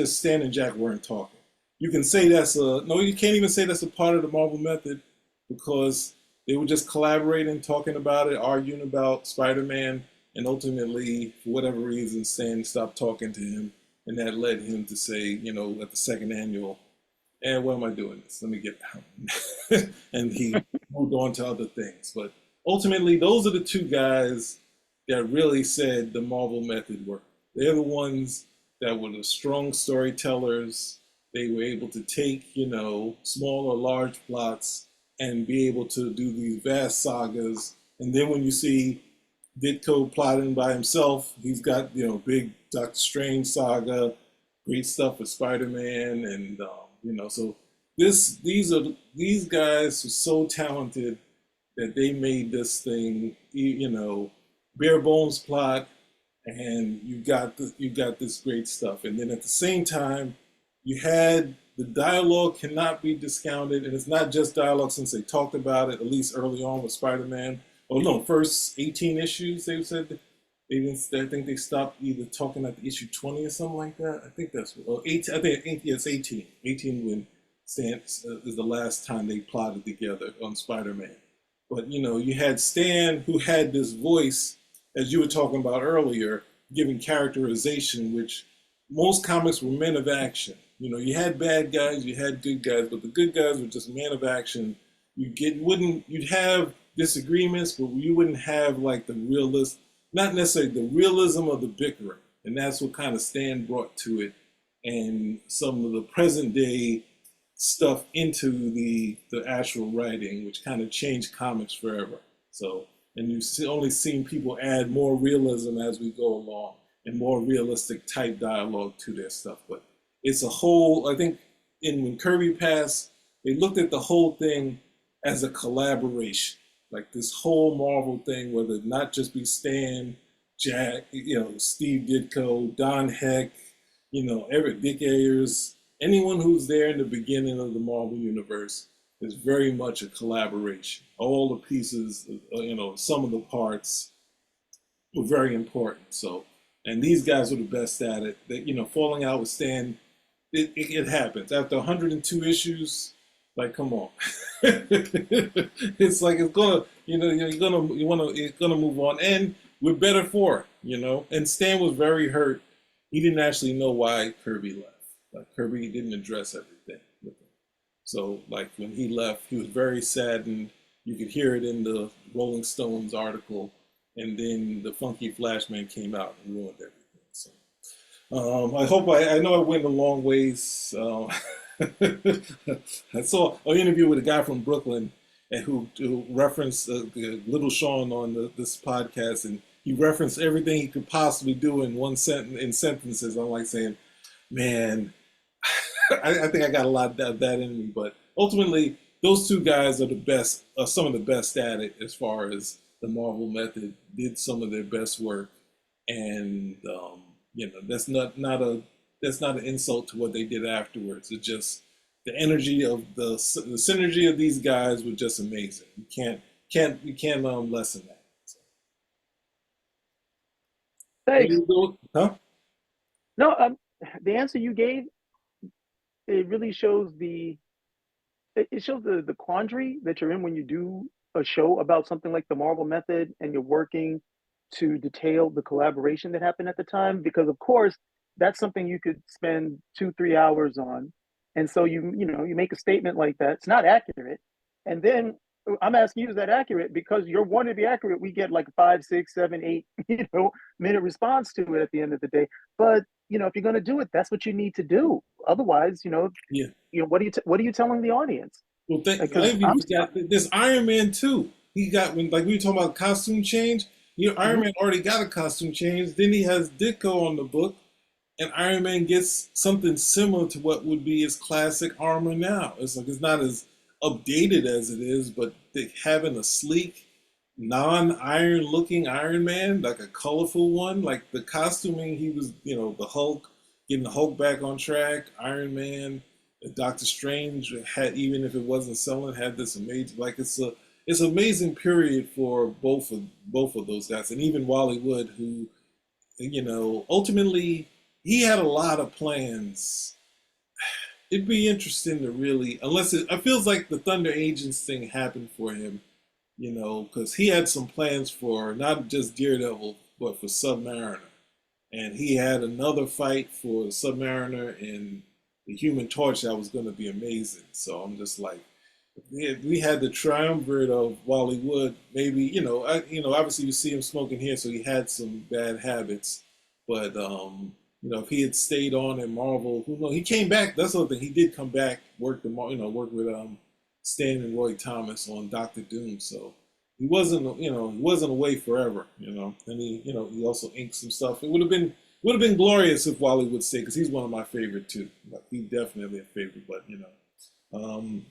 Speaker 1: Stan and Jack weren't talking. You can say you can't even say that's a part of the Marvel method, because they were just collaborating, talking about it, arguing about Spider-Man, and ultimately, for whatever reason, Stan stopped talking to him, and that led him to say, at the second annual, and what am I doing this? Let me get out. And he moved on to other things. But ultimately, those are the two guys that really said the Marvel method worked. They're the ones that were the strong storytellers. They were able to take, small or large plots and be able to do these vast sagas. And then when you see Ditko plotting by himself, he's got, big Doctor Strange saga, great stuff with Spider-Man, and so these guys were so talented that they made this thing, bare bones plot, and you got this great stuff. And then at the same time, you had the dialogue cannot be discounted, and it's not just dialogue, since they talked about it at least early on with Spider-Man. Oh no, first 18 issues they said. I think they stopped either talking at the issue 20 or something like that. I think that's 18. I think it's 18. 18 when Stan is the last time they plotted together on Spider-Man. But you had Stan, who had this voice, as you were talking about earlier, giving characterization, which most comics were men of action. You had bad guys, you had good guys, but the good guys were just men of action. You'd have disagreements, but you wouldn't have like the realist. Not necessarily the realism of the bickering, and that's what kind of Stan brought to it, and some of the present day stuff into the actual writing, which kind of changed comics forever. So, and you've only seen people add more realism as we go along, and more realistic type dialogue to their stuff. But it's a whole. I think when Kirby passed, they looked at the whole thing as a collaboration. Like this whole Marvel thing, whether it not just be Stan, Jack, Steve Ditko, Don Heck, Eric Dick Ayers, anyone who's there in the beginning of the Marvel universe is very much a collaboration. All the pieces, some of the parts were very important. So, and these guys were the best at it. Falling out with Stan, it happens after 102 issues. Like, come on. It's like it's gonna, it's gonna move on, and we're better for it, And Stan was very hurt, he didn't actually know why Kirby left. Like Kirby didn't address everything with him. So like when he left, he was very saddened. You could hear it in the Rolling Stones article, and then the Funky Flashman came out and ruined everything. So I hope I know I went a long ways. I saw an interview with a guy from Brooklyn and who referenced Little Sean on this podcast, and he referenced everything he could possibly do in one sentence in sentences. I'm like saying, man, I think I got a lot of that in me. But ultimately, those two guys are the best, some of the best at it as far as the Marvel method. Did some of their best work, and that's not an insult to what they did afterwards. It's just the energy of the synergy of these guys was just amazing. You can't lessen that. So, what do
Speaker 2: Thanks.
Speaker 1: you do? Huh?
Speaker 2: No, the answer you gave, it really shows it shows the quandary that you're in when you do a show about something like the Marvel method and you're working to detail the collaboration that happened at the time. Because of course, that's something you could spend 2 3 hours on. And so you make a statement like that. It's not accurate. And then I'm asking you, is that accurate? Because you're one to be accurate. We get like 5 6 7 8 minute response to it at the end of the day. But if you're going to do it, that's what you need to do. Otherwise,
Speaker 1: Yeah.
Speaker 2: what are you telling the audience?
Speaker 1: Well, I
Speaker 2: Because
Speaker 1: even forgot that this Iron Man too. He got when like we were talking about costume change. Iron
Speaker 2: Mhm.
Speaker 1: Man already got a costume change. Then he has Ditko on the book, and Iron Man gets something similar to what would be his classic armor now. It's like it's not as updated as it is, but having a sleek, non-iron looking Iron Man, like a colorful one, like the costuming he was, the Hulk, getting the Hulk back on track, Iron Man, Doctor Strange had, even if it wasn't selling, had this amazing, like it's an amazing period for both of those guys, and even Wally Wood, who ultimately he had a lot of plans. It'd be interesting to really, unless it feels like the Thunder Agents thing happened for him, because he had some plans for not just Daredevil, but for Submariner. And he had another fight for Submariner and the Human Torch that was going to be amazing. So I'm just like, we had the triumvirate of Wally Wood. Maybe obviously you see him smoking here, so he had some bad habits. But if he had stayed on in Marvel, who knows? He came back. That's the other thing. He did come back, work with Stan and Roy Thomas on Doctor Doom. So he wasn't away forever. And he also inked some stuff. It would have been glorious if Wally would stay because he's one of my favorite too. Like, he's definitely a favorite. But um,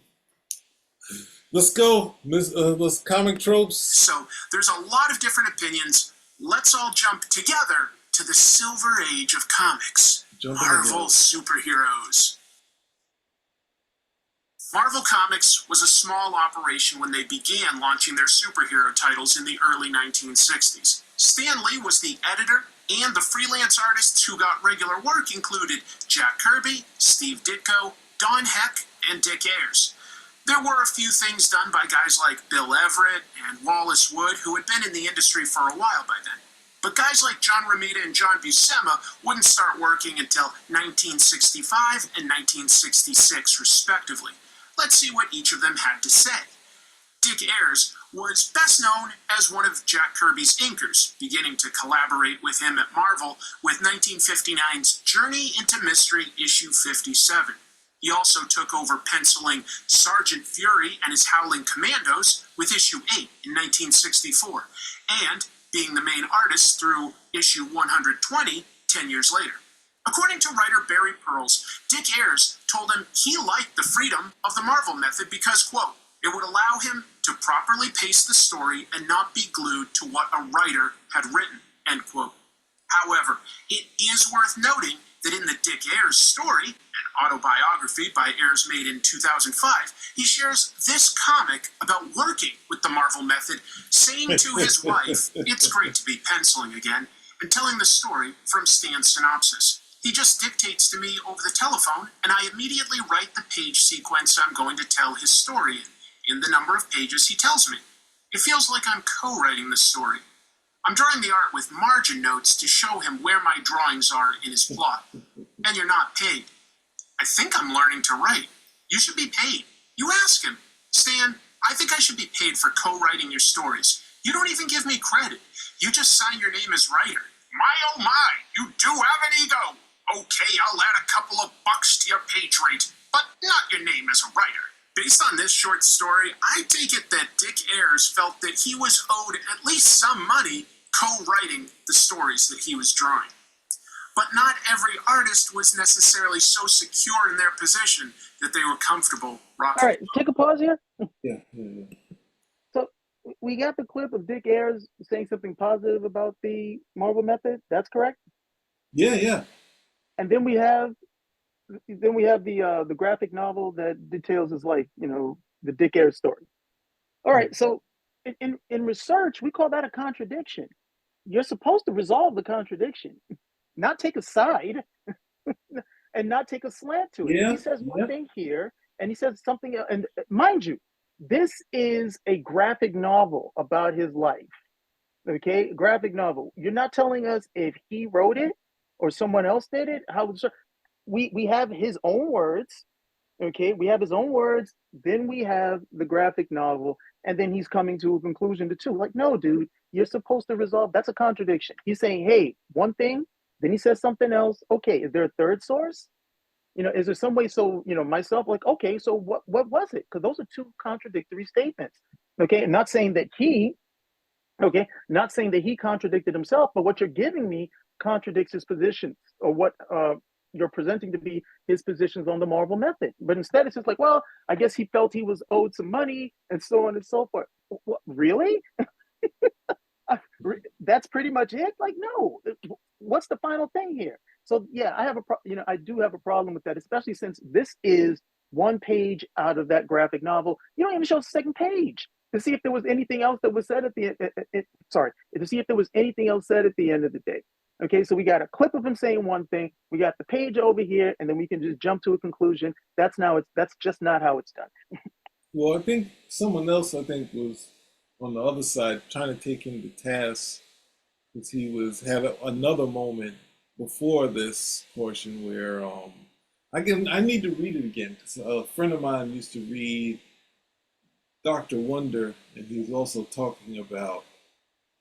Speaker 1: let's go, let's comic tropes.
Speaker 3: So there's a lot of different opinions. Let's all jump together to the Silver Age of comics. Marvel superheroes. Marvel Comics was a small operation when they began launching their superhero titles in the early 1960s. Stan Lee was the editor, and the freelance artists who got regular work included Jack Kirby, Steve Ditko, Don Heck, and Dick Ayers. There were a few things done by guys like Bill Everett and Wallace Wood, who had been in the industry for a while by then. But guys like John Romita and John Buscema wouldn't start working until 1965 and 1966, respectively. Let's see what each of them had to say. Dick Ayers was best known as one of Jack Kirby's inkers, beginning to collaborate with him at Marvel with 1959's Journey into Mystery issue 57. He also took over penciling Sergeant Fury and his Howling Commandos with issue 8 in 1964, and being the main artist through issue 120 10 years later. According to writer Barry Pearls, Dick Ayers told him he liked the freedom of the Marvel method because, quote, it would allow him to properly pace the story and not be glued to what a writer had written, end quote. However, it is worth noting that in the Dick Ayers story, an autobiography by Ayers made in 2005, he shares this comic about working with the Marvel method, saying to his wife, it's great to be penciling again, and telling the story from Stan's synopsis. He just dictates to me over the telephone, and I immediately write the page sequence I'm going to tell his story in the number of pages he tells me. It feels like I'm co-writing the story. I'm drawing the art with margin notes to show him where my drawings are in his plot. And you're not paid. I think I'm learning to write. You should be paid. You ask him. Stan, I think I should be paid for co-writing your stories. You don't even give me credit. You just sign your name as writer. My oh my, you do have an ego. Okay, I'll add a couple of bucks to your page rate, but not your name as a writer. Based on this short story, I take it that Dick Ayers felt that he was owed at least some money co-writing the stories that he was drawing. But not every artist was necessarily so secure in their position that they were comfortable rocking.
Speaker 2: All right, take a pause here.
Speaker 1: Yeah.
Speaker 2: So we got the clip of Dick Ayers saying something positive about the Marvel method. That's correct.
Speaker 1: Yeah.
Speaker 2: And then we have the graphic novel that details his life. The Dick Ayers story. All right. So in research, we call that a contradiction. You're supposed to resolve the contradiction, not take a side and not take a slant to it.
Speaker 1: Yeah.
Speaker 2: He says one thing here and he says something else. And mind you, this is a graphic novel about his life. Okay, graphic novel. You're not telling us if he wrote it or someone else did it. We have his own words. Okay, we have his own words. Then we have the graphic novel, and then he's coming to a conclusion to two. Like, no, dude, you're supposed to resolve. That's a contradiction. He's saying, hey, one thing, then he says something else. Okay, is there a third source? Is there some way? So, myself, like, okay, so what was it? Because those are two contradictory statements. Okay, not saying that he contradicted himself, but what you're giving me contradicts his positions or what you're presenting to be his positions on the Marvel method. But instead, it's just like, well, I guess he felt he was owed some money and so on and so forth. What, really? That's pretty much it? Like, no. What's the final thing here? So yeah, I do have a problem with that, especially since this is one page out of that graphic novel. You don't even show the second page to see if there was anything else that was said at the to see if there was anything else said at the end of the day. Okay, so we got a clip of him saying one thing, we got the page over here, and then we can just jump to a conclusion. That's just not how it's done.
Speaker 1: Well, I think someone else, was on the other side trying to take him to task because he had another moment before this portion where I need to read it again because a friend of mine used to read Dr. Wonder, and he was also talking about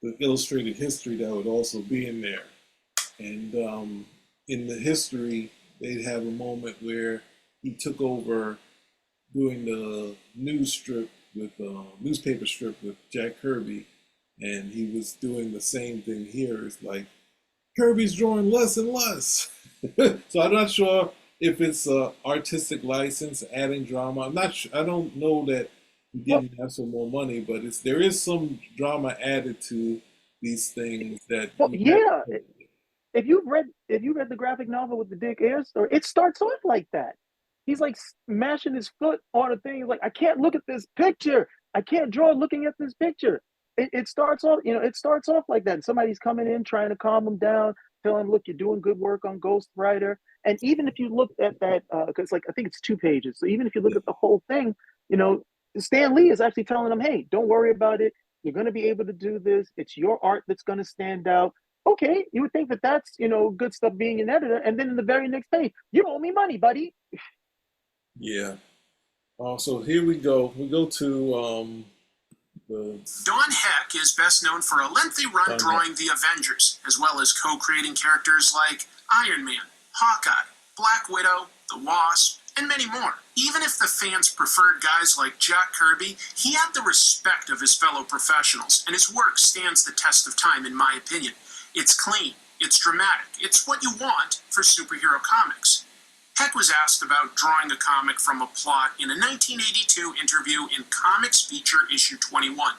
Speaker 1: the illustrated history that would also be in there. And in the history, they'd have a moment where he took over doing the newspaper strip with Jack Kirby, and he was doing the same thing here. It's like Kirby's drawing less and less. So I'm not sure if it's artistic license, adding drama. I'm not sure. I don't know that he didn't have some more money, but there is some drama added to these things that.
Speaker 2: Well, yeah. If you read the graphic novel with the Dick Ayers story, it starts off like that. He's like smashing his foot on a thing. He's like, I can't look at this picture. I can't draw looking at this picture. It starts off, it starts off like that. And somebody's coming in trying to calm him down, telling him, look, you're doing good work on Ghostwriter. And even if you look at that, because I think it's 2 pages. So even if you look at the whole thing, Stan Lee is actually telling him, hey, don't worry about it. You're going to be able to do this. It's your art that's going to stand out. Okay, you would think that that's, good stuff being an editor. And then in the very next page, you owe me money, buddy.
Speaker 1: Yeah. So here we go. We go to
Speaker 3: Don Heck is best known for a lengthy run drawing the Avengers, as well as co-creating characters like Iron Man, Hawkeye, Black Widow, the Wasp, and many more. Even if the fans preferred guys like Jack Kirby, he had the respect of his fellow professionals, and his work stands the test of time, in my opinion. It's clean, it's dramatic, it's what you want for superhero comics. Heck was asked about drawing a comic from a plot in a 1982 interview in Comics Feature issue 21.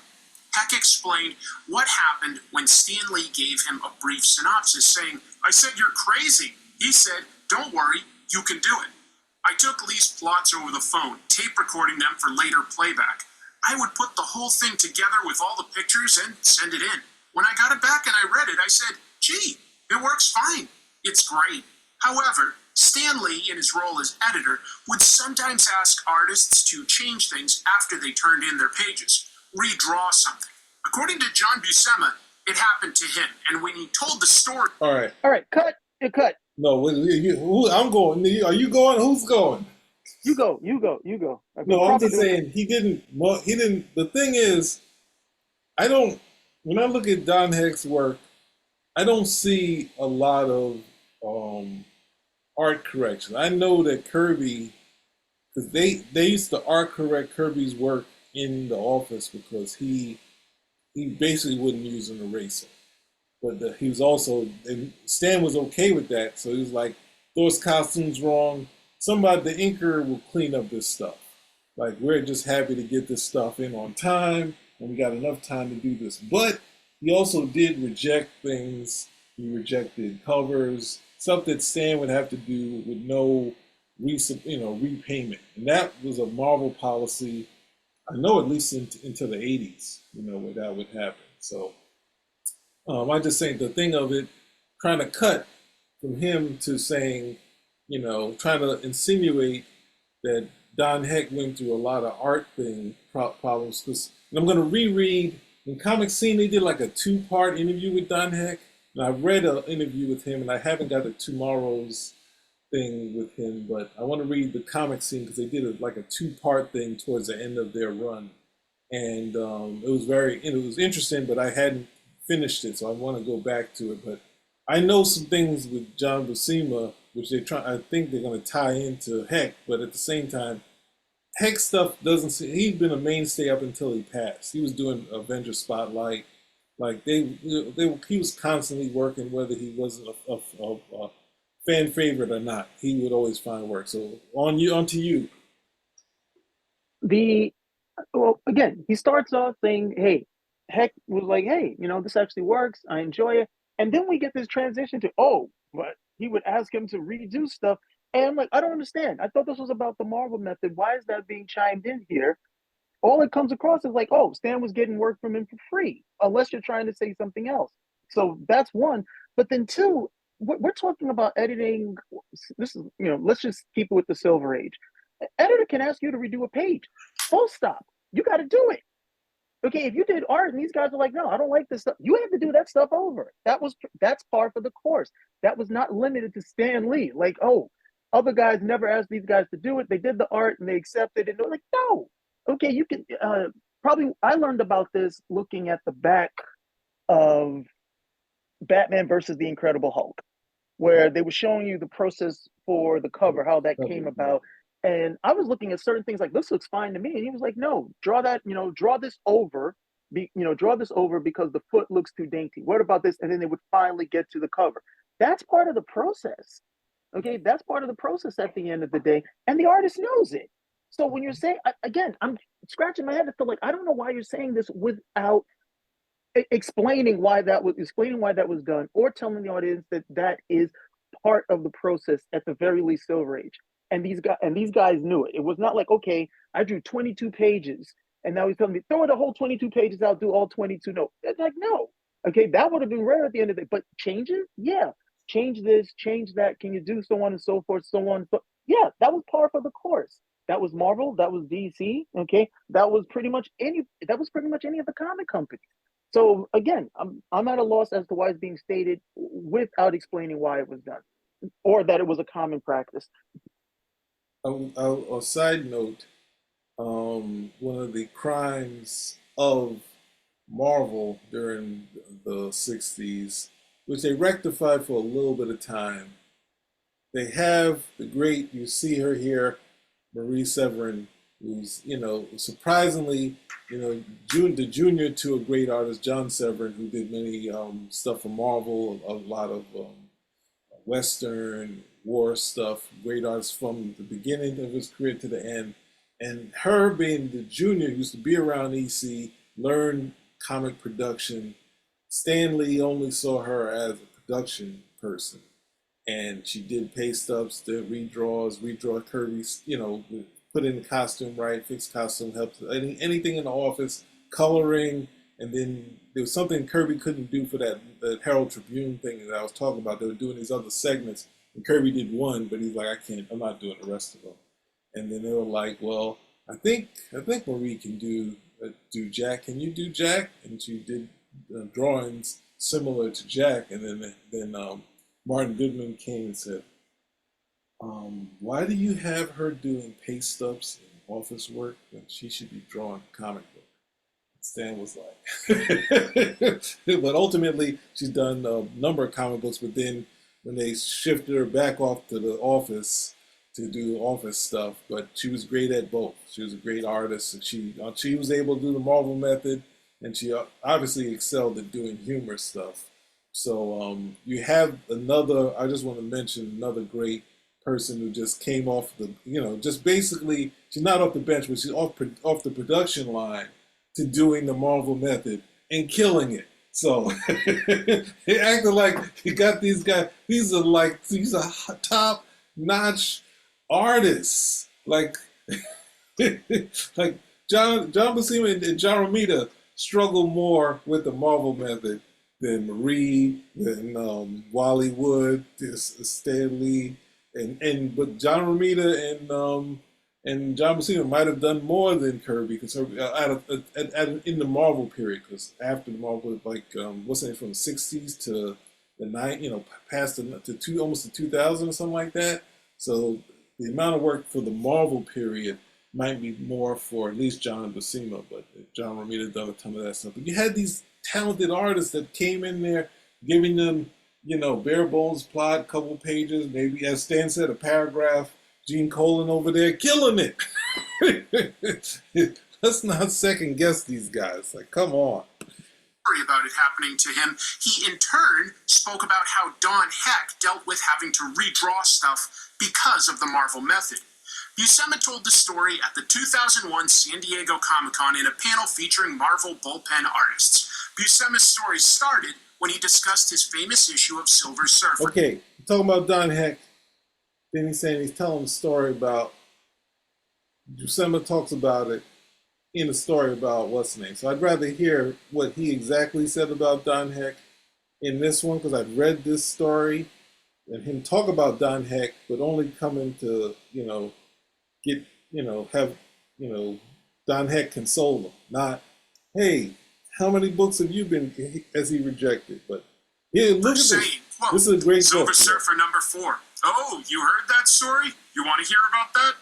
Speaker 3: Heck explained what happened when Stan Lee gave him a brief synopsis saying, I said you're crazy. He said, don't worry, you can do it. I took Lee's plots over the phone, tape recording them for later playback. I would put the whole thing together with all the pictures and send it in. When I got it back and I read it, I said, gee, it works fine. It's great. However, Stan Lee, in his role as editor, would sometimes ask artists to change things after they turned in their pages, redraw something. According to John Buscema, it happened to him. And when he told the story,
Speaker 1: All right.
Speaker 2: All right, cut. Cut.
Speaker 1: No, I'm going. Are you going? Who's going?
Speaker 2: You go.
Speaker 1: No, I'm
Speaker 2: Proper
Speaker 1: just
Speaker 2: doing
Speaker 1: saying he didn't. Well, he didn't. The thing is, I don't. When I look at Don Heck's work, I don't see a lot of art correction. I know that Kirby, because they used to art correct Kirby's work in the office because he basically wouldn't use an eraser. But he was also, and Stan was okay with that. So he was like, those costumes wrong. Somebody, the inker will clean up this stuff. Like, we're just happy to get this stuff in on time, and we got enough time to do this. But he also did reject things. He rejected covers, stuff that Stan would have to do with no, repayment. And that was a Marvel policy. I know at least into the 80s, where that would happen. So I just think the thing of it, trying to cut from him to saying, trying to insinuate that Don Heck went through a lot of art problems. And I'm going to reread, in Comic Scene, they did like a 2-part interview with Don Heck. And I read an interview with him, and I haven't got a tomorrow's thing with him, but I want to read the Comic Scene because they did like a 2-part thing towards the end of their run. And it was interesting, but I hadn't finished it, so I want to go back to it. But I know some things with John Buscema, which I think they're going to tie into Heck, but at the same time, Heck stuff he'd been a mainstay up until he passed. He was doing Avenger Spotlight. Like he was constantly working, whether he wasn't a fan favorite or not. He would always find work. So on to you.
Speaker 2: Well, again, he starts off saying, hey, Heck was like, hey, this actually works. I enjoy it. And then we get this transition to, but he would ask him to redo stuff. And I'm like, I don't understand. I thought this was about the Marvel method. Why is that being chimed in here? All it comes across is like, Stan was getting work from him for free, unless you're trying to say something else. So that's one. But then two, we're talking about editing. This is, let's just keep it with the Silver Age. An editor can ask you to redo a page. Full stop. You got to do it. Okay, if you did art and these guys are like, no, I don't like this stuff, you have to do that stuff over. That's par for the course. That was not limited to Stan Lee. Like, other guys never asked these guys to do it. They did the art and they accepted it. And they're like, no. Okay, you can probably. I learned about this looking at the back of Batman versus the Incredible Hulk, where they were showing you the process for the cover, how that came about. And I was looking at certain things like, this looks fine to me. And he was like, no, draw that, draw this over, draw this over because the foot looks too dainty. What about this? And then they would finally get to the cover. That's part of the process. Okay, that's part of the process at the end of the day. And the artist knows it. So when you're saying, again, I'm scratching my head to feel like, I don't know why you're saying this without explaining why that was done, or telling the audience that that is part of the process at the very least Silver Age. And these guys knew it. It was not like, okay, I drew 22 pages and now he's telling me throw the whole 22 pages out, do all 22. No, it's like, no. Okay, that would have been rare at the end of the day. But changes, yeah, change this, change that. Can you do so on and so forth, so on? So yeah, that was par for the course. That was Marvel. That was DC. Okay, that was pretty much any of the comic companies. So again, I'm at a loss as to why it's being stated without explaining why it was done, or that it was a common practice.
Speaker 1: A side note, one of the crimes of Marvel during the 60s, which they rectified for a little bit of time, they have the great, you see her here, Marie Severin, who's, surprisingly, the junior to a great artist, John Severin, who did many stuff for Marvel, a lot of Western war stuff, great artist from the beginning of his career to the end. And her being the junior, used to be around EC, learn comic production. Stan Lee only saw her as a production person. And she did paste ups, did redraw Kirby's, put in the costume right, fix costume, helped anything in the office, coloring, and then there was something Kirby couldn't do for that Herald Tribune thing that I was talking about. They were doing these other segments, and Kirby did one, but he's like, I'm not doing the rest of them. And then they were like, well, I think Marie can do Jack. Can you do Jack? And she did drawings similar to Jack, and then Martin Goodman came and said, "Why do you have her doing pay stubs and office work when she should be drawing a comic book?" Stan was like, but ultimately she's done a number of comic books. But then when they shifted her back off to the office to do office stuff, but she was great at both. She was a great artist, and she was able to do the Marvel method, and she obviously excelled at doing humor stuff. So you have another. I just want to mention another great person who just came off the, just basically she's not off the bench, but she's off the production line to doing the Marvel method and killing it. So he acted like he got these guys. These are top-notch artists. Like like John Buscema and John Romita struggle more with the Marvel method than Marie, than Wally Wood, Stan Lee, but John Romita and John Buscema might have done more than Kirby, because in the Marvel period, because after the Marvel, like what's it, from the '60s to the past almost the 2000 or something like that. So the amount of work for the Marvel period might be more for at least John Buscema, but John Romita done a ton of that stuff. But you had these talented artists that came in there, giving them bare bones plot, couple pages, maybe, as Stan said, a paragraph. Gene Colan over there killing it. Let's not second guess these guys. Like, come on.
Speaker 3: About it happening to him, he in turn spoke about how Don Heck dealt with having to redraw stuff because of the Marvel method. Buscema told the story at the 2001 San Diego Comic-Con in a panel featuring Marvel bullpen artists. Buscema's story started when he discussed his famous issue of Silver Surfer.
Speaker 1: Okay, talking about Don Heck. Then he's saying he's telling a story about, Buscema talks about it in a story about what's his name. So I'd rather hear what he exactly said about Don Heck in this one, because I've read this story, and him talk about Don Heck, but only coming to, have Don Heck console him. Not, hey, how many books have you been, has he rejected? But yeah, look at this.
Speaker 3: Quote,
Speaker 1: this is a great
Speaker 3: Silver
Speaker 1: book.
Speaker 3: Surfer #4. Oh, you heard that story? You want to hear about that?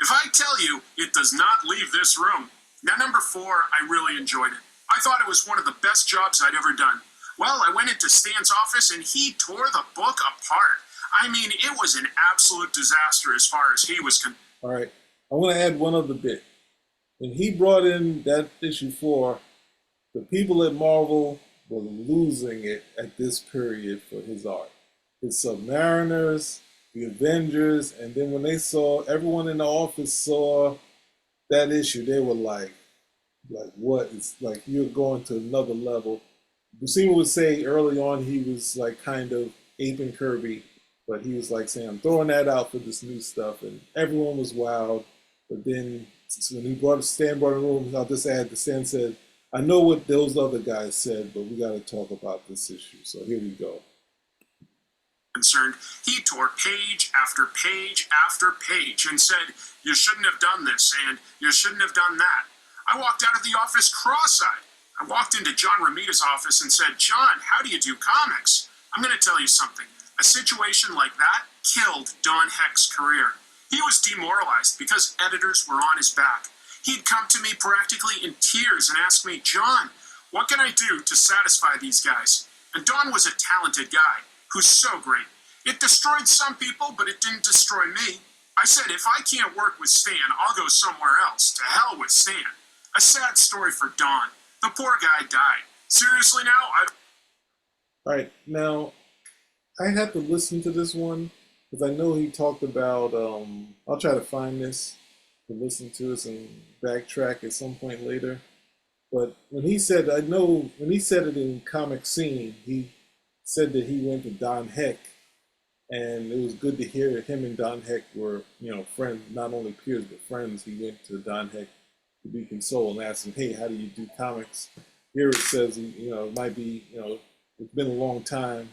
Speaker 3: If I tell you, it does not leave this room. Now, #4, I really enjoyed it. I thought it was one of the best jobs I'd ever done. Well, I went into Stan's office and he tore the book apart. I mean, it was an absolute disaster as far as he was concerned.
Speaker 1: All right, I want to add one other bit. When he brought in that issue 4, the people at Marvel were losing it at this period for his art. His Submariners, the Avengers, and then when they saw, everyone in the office saw that issue, they were like what? It's like you're going to another level. Buscema would say early on he was like kind of aping Kirby, but he was like saying, I'm throwing that out for this new stuff, and everyone was wild. But then when Stan brought in the room, I'll just add, Stan said, I know what those other guys said, but we got to talk about this issue. So here we go.
Speaker 3: Concerned, he tore page after page after page and said, you shouldn't have done this and you shouldn't have done that. I walked out of the office cross-eyed. I walked into John Romita's office and said, John, how do you do comics? I'm going to tell you something. A situation like that killed Don Heck's career. He was demoralized because editors were on his back. He'd come to me practically in tears and ask me, John, what can I do to satisfy these guys? And Don was a talented guy who's so great. It destroyed some people, but it didn't destroy me. I said, if I can't work with Stan, I'll go somewhere else. To hell with Stan. A sad story for Don. The poor guy died. Seriously now,
Speaker 1: All right, now, I have to listen to this one, because I know he talked about, I'll try to find this, to listen to this and backtrack at some point later. But when he said, when he said it in Comic Scene, he said that he went to Don Heck, and it was good to hear that him and Don Heck were, friends, not only peers, but friends. He went to Don Heck to be consoled and asked him, hey, how do you do comics? Here it says, it might be, it's been a long time,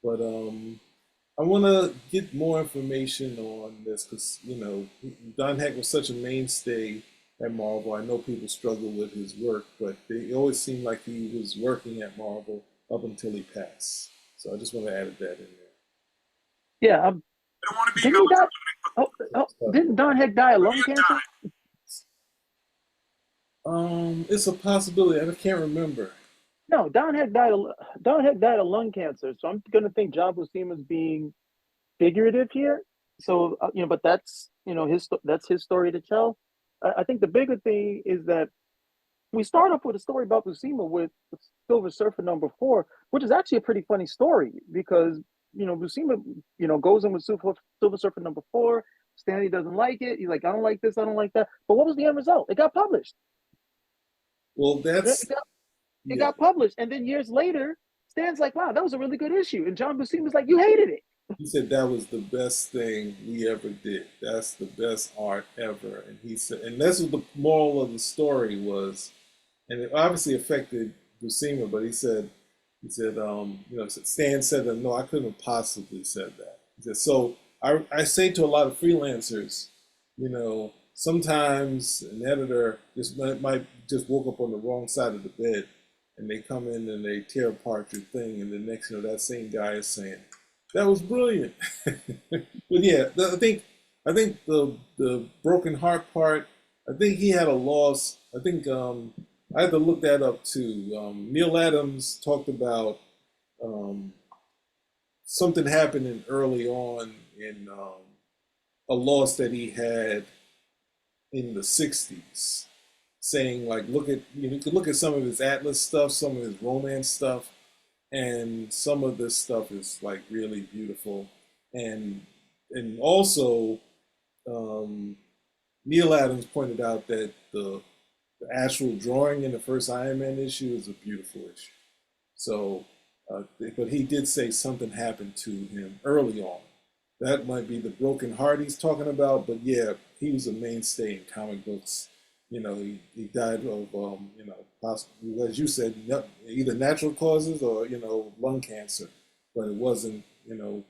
Speaker 1: but I want to get more information on this because, Don Heck was such a mainstay at Marvel. I know people struggle with his work, but it always seemed like he was working at Marvel up until he passed. So I just want to add that in
Speaker 2: Yeah,
Speaker 3: I don't want to be
Speaker 2: didn't he die?
Speaker 3: melodramatic, but
Speaker 2: Didn't Don Heck die of lung
Speaker 3: Maria
Speaker 2: cancer?
Speaker 3: died.
Speaker 1: there. It's a possibility. I can't remember.
Speaker 2: No, Don Heck died of lung cancer. So I'm gonna think John Buscema's being figurative here. So but that's that's his story to tell. I think the bigger thing is that we start off with a story about Buscema with Silver Surfer #4, which is actually a pretty funny story because Buscema goes in with Silver Surfer #4. Stanley doesn't like it. He's like, I don't like this, I don't like that. But what was the end result? It got published.
Speaker 1: Well,
Speaker 2: It
Speaker 1: that's
Speaker 2: got, it
Speaker 1: yeah.
Speaker 2: got published, and then years later, Stan's like, wow, that was a really good issue, and John Buscema's like, you hated it.
Speaker 1: He said that was the best thing we ever did. That's the best art ever. And he said, and that's what the moral of the story was. And it obviously affected Buscema, but Stan said that no, I couldn't have possibly said that. He said, so I say to a lot of freelancers, sometimes an editor just might just woke up on the wrong side of the bed, and they come in and they tear apart your thing, and the next that same guy is saying, that was brilliant. But yeah, I think the broken heart part. I think he had a loss. I think I had to look that up too. Neil Adams talked about um, something happening early on in a loss that he had in the '60s, saying like, you could look at some of his Atlas stuff, some of his romance stuff, and some of this stuff is like really beautiful, and also Neil Adams pointed out that the actual drawing in the first Iron Man issue is a beautiful issue. So, but he did say something happened to him early on. That might be the broken heart he's talking about, but yeah, he was a mainstay in comic books. He died of, possibly, as you said, either natural causes or, lung cancer. But it wasn't,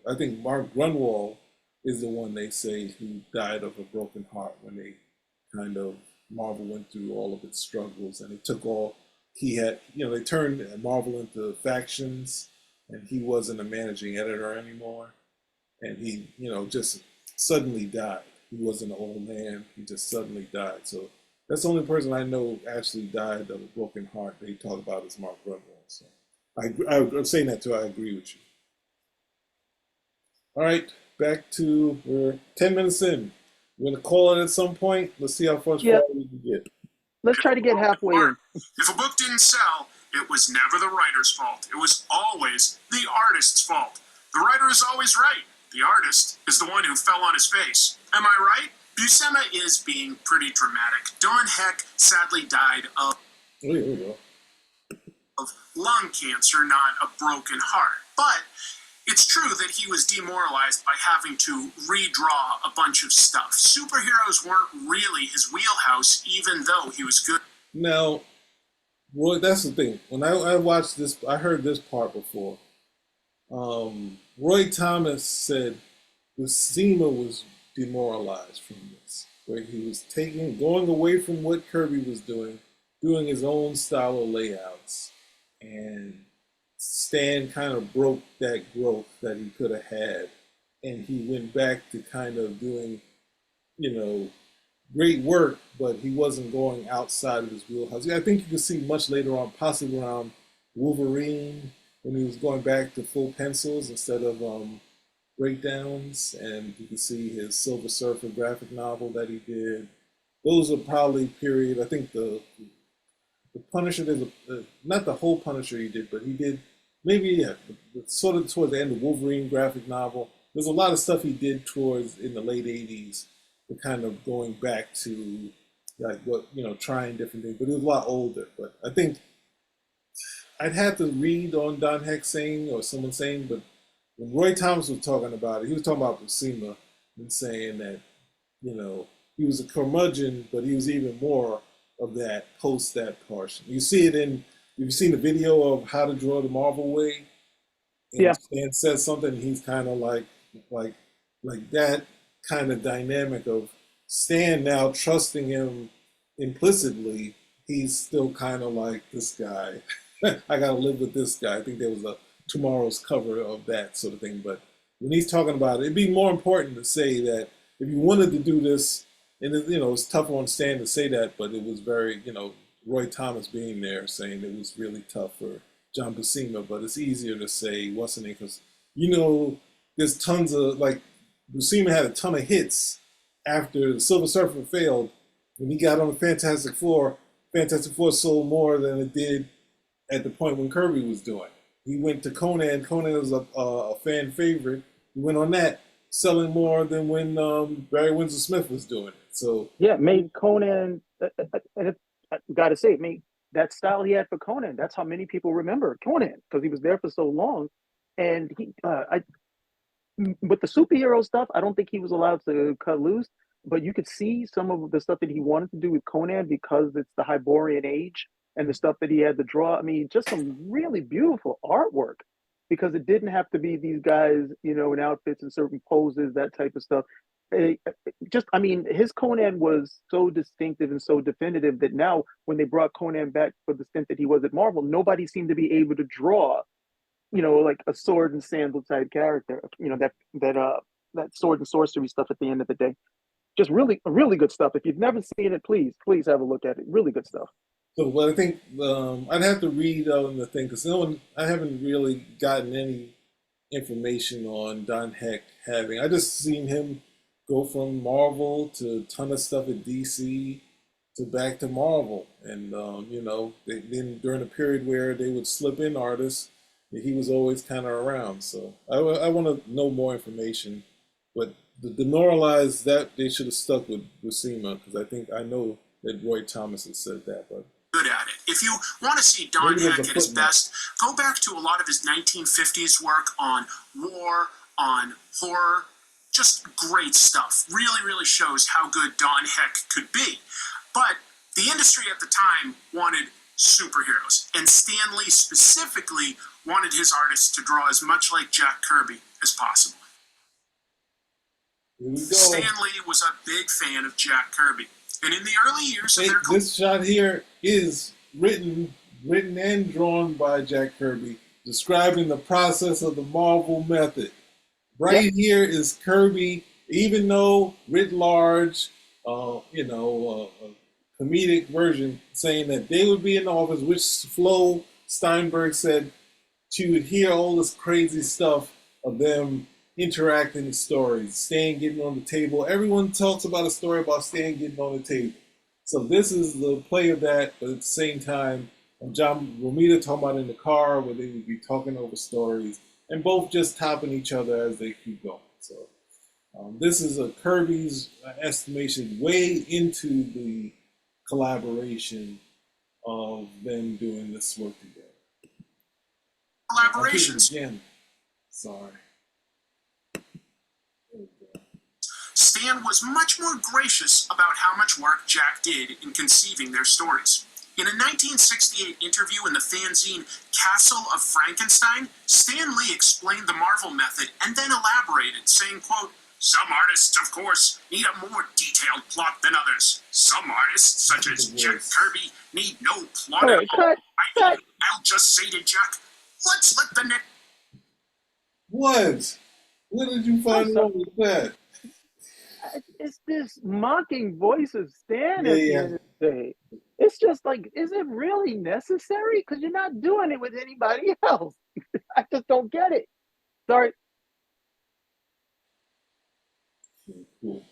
Speaker 1: I think Mark Grunwald is the one they say who died of a broken heart when they kind of, Marvel went through all of its struggles and it took all he had, they turned Marvel into factions and he wasn't a managing editor anymore. And he, just suddenly died. He wasn't an old man. He just suddenly died. So that's the only person I know actually died of a broken heart they talk about is Mark Grunwald. So I'm saying that too. I agree with you. All right, we're 10 minutes in. We're going to call it at some point. Let's see how far
Speaker 2: Yeah,
Speaker 1: we can get.
Speaker 2: let's try to get halfway in.
Speaker 3: If a book didn't sell, it was never the writer's fault. It was always the artist's fault. The writer is always right. The artist is the one who fell on his face. Am I right? Buscema is being pretty dramatic. Don Heck sadly died of
Speaker 1: Here we go.
Speaker 3: lung cancer, not a broken heart. But it's true that he was demoralized by having to redraw a bunch of stuff. Superheroes weren't really his wheelhouse, even though he was good.
Speaker 1: Now, Roy, that's the thing. When I watched this, I heard this part before. Roy Thomas said Buscema was demoralized from this, where he was going away from what Kirby was doing his own style of layouts, and Stan kind of broke that growth that he could have had, and he went back to kind of doing, great work, but he wasn't going outside of his wheelhouse. I think you can see much later on, possibly around Wolverine, when he was going back to full pencils instead of breakdowns, and you can see his Silver Surfer graphic novel that he did. Those are probably period. I think the Punisher, not the whole Punisher he did, but he did maybe sort of towards the end of Wolverine graphic novel. There's a lot of stuff he did towards in the late '80s, the kind of going back to like what trying different things. But it was a lot older. But I think I'd have to read on Don Heck saying or someone saying, but when Roy Thomas was talking about it, he was talking about Buscema and saying that he was a curmudgeon, but he was even more of that post that portion. You see it in. You've seen the video of How to Draw the Marvel Way, and
Speaker 2: Yeah.
Speaker 1: Stan says something. He's kind of like that kind of dynamic of Stan now trusting him implicitly he's still kind of like this guy. I gotta live with this guy. I think there was a tomorrow's cover of that sort of thing. But when he's talking about it, it'd be more important to say that if you wanted to do this, and it's tough on Stan to say that, but it was very, Roy Thomas being there saying it was really tough for John Buscema. But it's easier to say what's the name because there's tons of Buscema had a ton of hits after the Silver Surfer failed. When he got on the Fantastic Four sold more than it did at the point when Kirby was doing it. He went to Conan. Conan was a fan favorite. He went on that, selling more than when Barry Windsor Smith was doing it. So
Speaker 2: yeah, made Conan. And I gotta say, made that style he had for Conan. That's how many people remember Conan because he was there for so long. And with the superhero stuff, I don't think he was allowed to cut loose. But you could see some of the stuff that he wanted to do with Conan because it's the Hyborian age and the stuff that he had to draw. I mean, just some really beautiful artwork because it didn't have to be these guys, in outfits and certain poses, that type of stuff. I mean, his Conan was so distinctive and so definitive that now when they brought Conan back for the stint that he was at Marvel, nobody seemed to be able to draw like a sword and sandal type character, that sword and sorcery stuff at the end of the day. Just really, really good stuff. If you've never seen it, please have a look at it. Really good stuff.
Speaker 1: So, but I think I'd have to read on the thing because I haven't really gotten any information on Don Heck having. I just seen him go from Marvel to a ton of stuff at DC to back to Marvel, and then during a period where they would slip in artists, he was always kind of around. So I want to know more information, but the demoralized that they should have stuck with Buscema because I know that Roy Thomas has said that, but
Speaker 3: good at it. If you want to see Don
Speaker 1: maybe there's
Speaker 3: Heck
Speaker 1: a
Speaker 3: at his
Speaker 1: footnote.
Speaker 3: best, go back to a lot of his 1950s work on war, on horror. Just great stuff. Really, really shows how good Don Heck could be. But the industry at the time wanted superheroes, and Stan Lee specifically wanted his artists to draw as much like Jack Kirby as possible.
Speaker 1: Here we go.
Speaker 3: Stan Lee was a big fan of Jack Kirby, and in the early years of their
Speaker 1: This shot here is written and drawn by Jack Kirby, describing the process of the Marvel method. Right here is Kirby, even though writ large, a comedic version saying that they would be in office, which Flo Steinberg said she would hear all this crazy stuff of them interacting in stories, Stan getting on the table. Everyone talks about a story about Stan getting on the table. So this is the play of that, but at the same time, John Romita talking about in the car where they would be talking over stories and both just topping each other as they keep going. So this is a Kirby's estimation way into the collaboration of them doing this work together.
Speaker 3: collaborations.
Speaker 1: Again. Sorry.
Speaker 3: Stan was much more gracious about how much work Jack did in conceiving their stories. In a 1968 interview in the fanzine Castle of Frankenstein, Stan Lee explained the Marvel method and then elaborated, saying, quote, "Some artists, of course, need a more detailed plot than others. Some artists, such as Jack Kirby, need no plot at all. I'll just say to Jack, let's let the next..."
Speaker 1: What? What did you find wrong with that?
Speaker 2: It's this mocking voice of Stan
Speaker 1: Yeah,
Speaker 2: at the
Speaker 1: yeah.
Speaker 2: end of the day. It's just like, is it really necessary? Because you're not doing it with anybody else. I just don't get it. Sorry.
Speaker 1: Cool.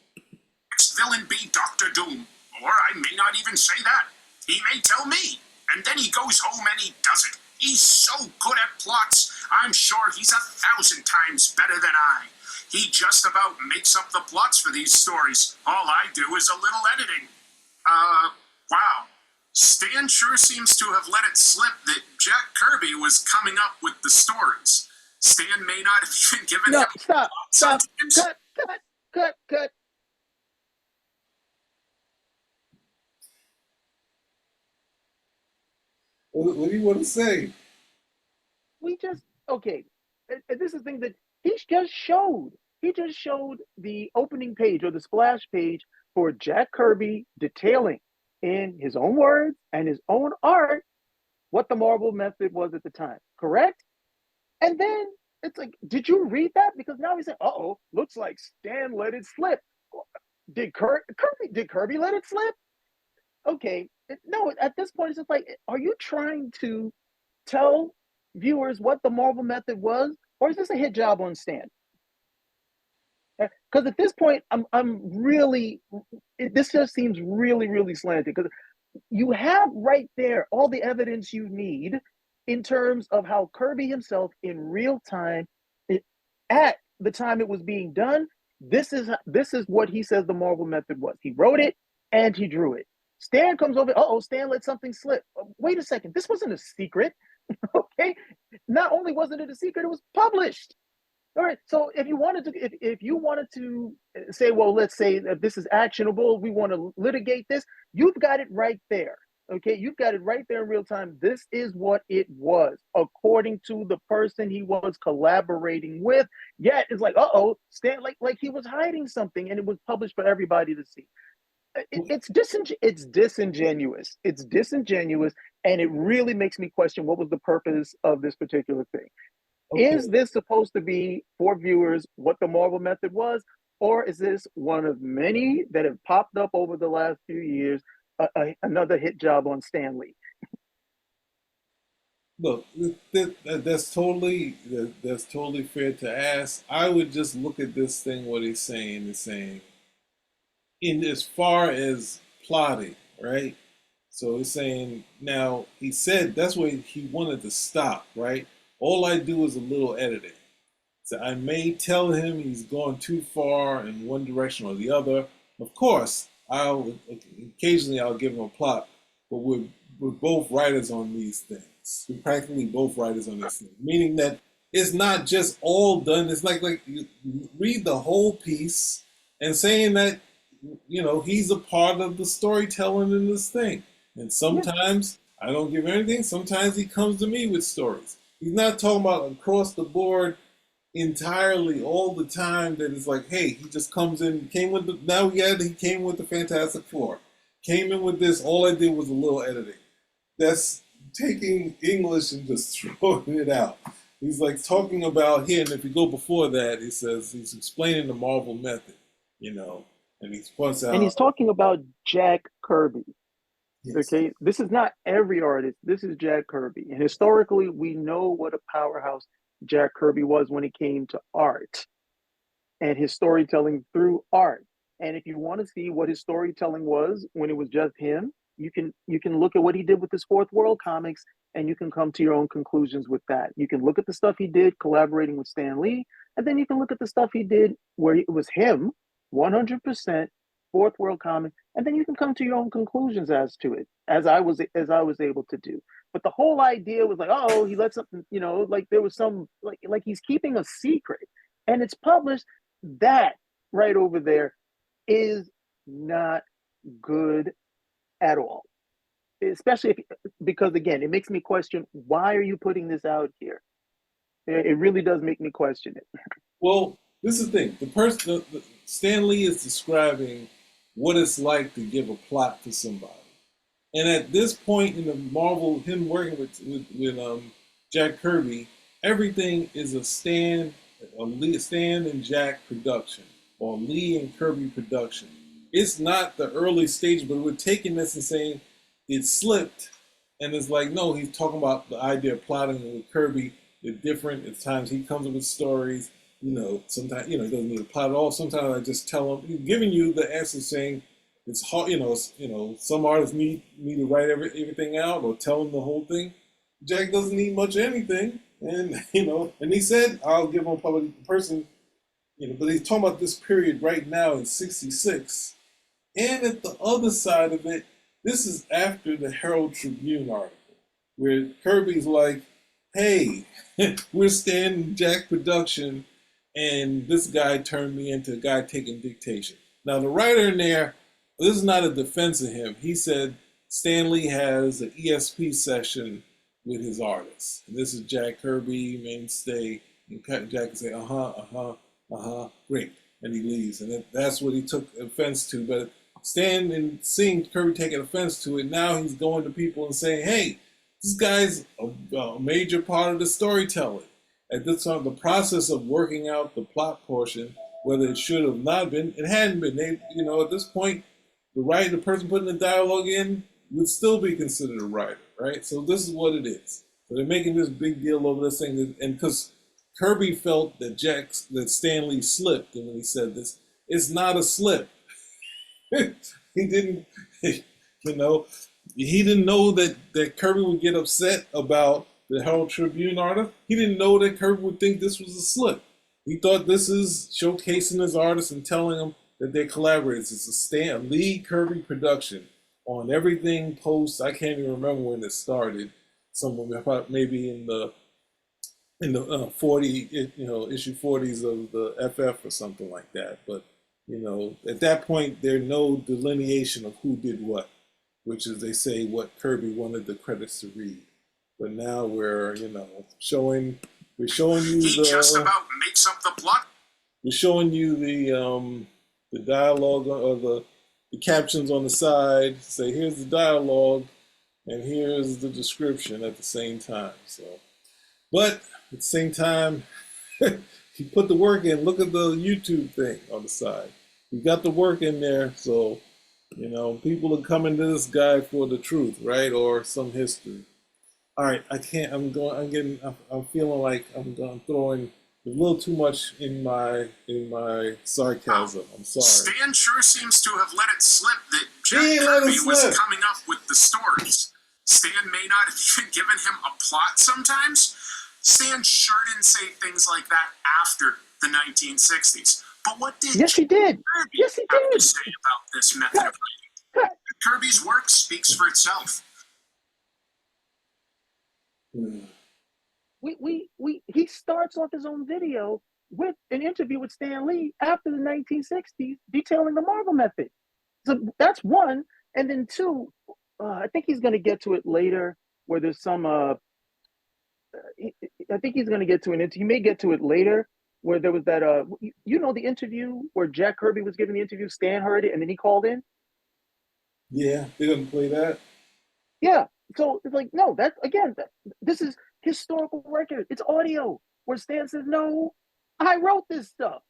Speaker 3: next villain be Doctor Doom. Or I may not even say that. He may tell me. And then he goes home and he does it. He's so good at plots. I'm sure he's 1,000 times better than I. He just about makes up the plots for these stories. All I do is a little editing. Wow. Stan sure seems to have let it slip that Jack Kirby was coming up with the stories. Stan may not have even given
Speaker 2: No,
Speaker 3: him
Speaker 2: stop.
Speaker 3: sometimes.
Speaker 2: Cut.
Speaker 1: What do you want to say?
Speaker 2: Okay. This is the thing that he just showed. He just showed the opening page or the splash page for Jack Kirby detailing in his own words and his own art what the Marvel method was at the time, correct? And then it's like, did you read that? Because now he's saying, oh, looks like Stan let it slip. Did Kirby let it slip? Okay, no. At this point, it's just like, are you trying to tell viewers what the Marvel method was, or is this a hit job on Stan? Because at this point, I'm really, this just seems really, really slanted. Because you have right there all the evidence you need in terms of how Kirby himself, in real time, at the time it was being done, this is what he says the Marvel method was. He wrote it and he drew it. Stan comes over. Oh, Stan let something slip. Wait a second. This wasn't a secret. Okay. Not only wasn't it a secret, it was published. All right. So if you wanted to say, well, let's say that this is actionable, we want to litigate this, you've got it right there. Okay, you've got it right there in real time. This is what it was, according to the person he was collaborating with. Yet it's like, Stan, like he was hiding something, and it was published for everybody to see. It's disingenuous. It's disingenuous, and it really makes me question what was the purpose of this particular thing.
Speaker 1: Okay.
Speaker 2: Is this supposed to be for viewers what the Marvel method was, or is this one of many that have popped up over the last few years? Another hit job on Stan Lee.
Speaker 1: Look, that's totally fair to ask. I would just look at this thing. What he's saying is saying, in as far as plotting, right? So he's saying now he said that's where he wanted to stop, right? All I do is a little editing. So I may tell him he's gone too far in one direction or the other. Of course, I'll give him a plot, but we're both writers on these things. We're practically both writers on these things, meaning that it's not just all done. It's like you read the whole piece and saying that he's a part of the storytelling in this thing. And sometimes I don't give anything. Sometimes he comes to me with stories. He's not talking about across the board entirely all the time that it's like, hey, he just comes in, he came with the Fantastic Four. Came in with this, all I did was a little editing. That's taking English and just throwing it out. He's like talking about here, and if you go before that, he says he's explaining the Marvel method, and he points out.
Speaker 2: And he's talking about Jack Kirby.
Speaker 1: Yes.
Speaker 2: Okay, this is not every artist. This is Jack Kirby, and historically, we know what a powerhouse Jack Kirby was when it came to art and his storytelling through art. And if you want to see what his storytelling was when it was just him, you can look at what he did with his Fourth World comics, and you can come to your own conclusions with that. You can look at the stuff he did collaborating with Stan Lee, and then you can look at the stuff he did where it was him, 100% Fourth World comic, and then you can come to your own conclusions as to it, as I was able to do. But the whole idea was like, oh, he let something, like there was some like he's keeping a secret, and it's published. That right over there is not good at all. Especially because again, it makes me question, why are you putting this out here? It really does make me question it.
Speaker 1: Well, this is the thing. Stan Lee is describing what it's like to give a plot to somebody. And at this point in the Marvel, him working with Jack Kirby, everything is a Stan and Jack production, or Lee and Kirby production. It's not the early stage, but we're taking this and saying it slipped, and it's like, no, he's talking about the idea of plotting with Kirby. They're different. At times he comes up with stories. Sometimes he doesn't need a plot at all. Sometimes I just tell him, giving you the answer, saying it's hard. Some artists need me to write everything out or tell them the whole thing. Jack doesn't need much of anything, and and he said, I'll give him a public person. But he's talking about this period right now in '66, and at the other side of it, this is after the Herald Tribune article, where Kirby's like, hey, we're Stan Jack production, and this guy turned me into a guy taking dictation. Now, the writer in there, this is not a defense of him. He said Stan Lee has an ESP session with his artists. And this is Jack Kirby, mainstay. And Jack can say, great. And he leaves. And that's what he took offense to. But Stan and seeing Kirby taking offense to it, now he's going to people and saying, "Hey, this guy's a major part of the storytelling." At this time, the process of working out the plot portion, whether it should have not been, it hadn't been. They, at this point, the person putting the dialogue in, would still be considered a writer, right? So this is what it is. So they're making this big deal over this thing, and because Kirby felt that Stan Lee slipped, and when he said this, it's not a slip. He didn't, he didn't know that Kirby would get upset about the Herald Tribune artist. He didn't know that Kirby would think this was a slip. He thought this is showcasing his artist and telling them that they're collaborators. It's a Stan Lee Kirby production on everything post. I can't even remember when it started. Somewhere maybe in the 40, issue 40s of the FF or something like that. But at that point, there's no delineation of who did what, which is, they say, what Kirby wanted the credits to read. But now we're showing you
Speaker 3: He just about makes up the plot.
Speaker 1: we're showing you the dialogue or the captions on the side. Say, here's the dialogue and here's the description at the same time. So, but at the same time, he put the work in. Look at the YouTube thing on the side. He got the work in there, so people are coming to this guy for the truth, right, or some history. All right, I can't. I'm feeling like I'm throwing a little too much in my sarcasm. I'm sorry.
Speaker 3: Stan sure seems to have let it slip that Jack Kirby was coming up with the stories. Stan may not have even given him a plot sometimes. Stan sure didn't say things like that after the 1960s. But what did
Speaker 2: Yes, he did.
Speaker 3: Kirby
Speaker 2: Yes, he
Speaker 3: have
Speaker 2: did.
Speaker 3: to say about this method of writing? Kirby's work speaks for itself.
Speaker 2: He starts off his own video with an interview with Stan Lee after the 1960s, detailing the Marvel method. So that's one, and then two, I think he's going to get to it later, where there's some. I think he's going to get to an. He may get to it later, where there was that. The interview where Jack Kirby was giving the interview. Stan heard it, and then he called in.
Speaker 1: Yeah, they're going to play that.
Speaker 2: Yeah, so it's like, no, this is historical record. It's audio where Stan says, "No, I wrote this stuff."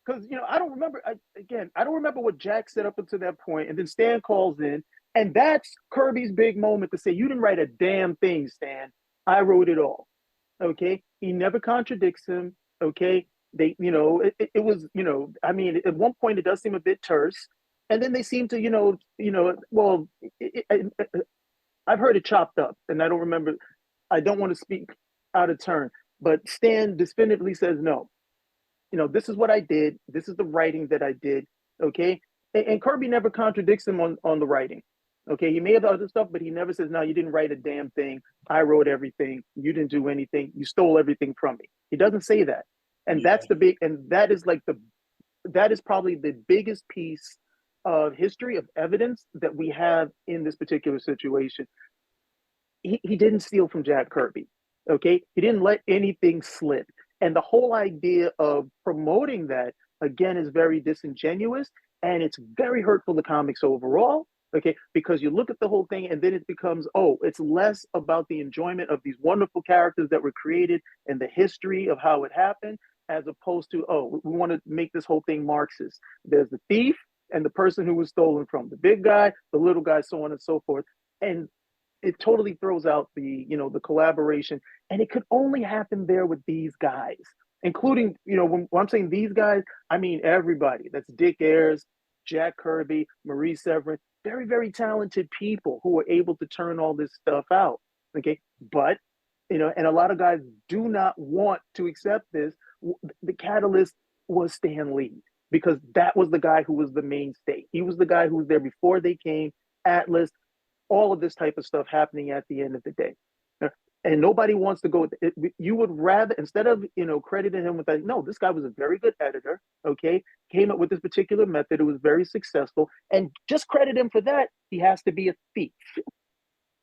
Speaker 2: Because I don't remember. I don't remember what Jack said up until that point, and then Stan calls in, and that's Kirby's big moment to say, "You didn't write a damn thing, Stan. I wrote it all." Okay, he never contradicts him. Okay, it was, I mean, at one point it does seem a bit terse, and then they seem to, well, I've heard it chopped up, and I don't remember. I don't want to speak out of turn, but Stan definitively says no. This is what I did. This is the writing that I did. Okay. And Kirby never contradicts him on the writing. Okay. He may have other stuff, but he never says, "No, you didn't write a damn thing. I wrote everything. You didn't do anything. You stole everything from me." He doesn't say that. And that's that is probably the biggest piece of history of evidence that we have in this particular situation. He didn't steal from Jack Kirby. Okay. He didn't let anything slip. And the whole idea of promoting that, again, is very disingenuous, and it's very hurtful to comics overall. Okay, because you look at the whole thing and then it becomes, it's less about the enjoyment of these wonderful characters that were created and the history of how it happened, as opposed to, we want to make this whole thing Marxist. There's the thief and the person who was stolen from, the big guy, the little guy, so on and so forth. And it totally throws out the collaboration, and it could only happen there with these guys, including, when I'm saying these guys, I mean everybody. That's Dick Ayers, Jack Kirby, Marie Severin, very, very talented people who were able to turn all this stuff out. Okay, but and a lot of guys do not want to accept this. The catalyst was Stan Lee, because that was the guy who was the mainstay. He was the guy who was there before they came. Atlas, all of this type of stuff happening at the end of the day. And nobody wants to go. You would rather, instead of crediting him with that, no, this guy was a very good editor. Okay, came up with this particular method. It was very successful, and just credit him for that. He has to be a thief.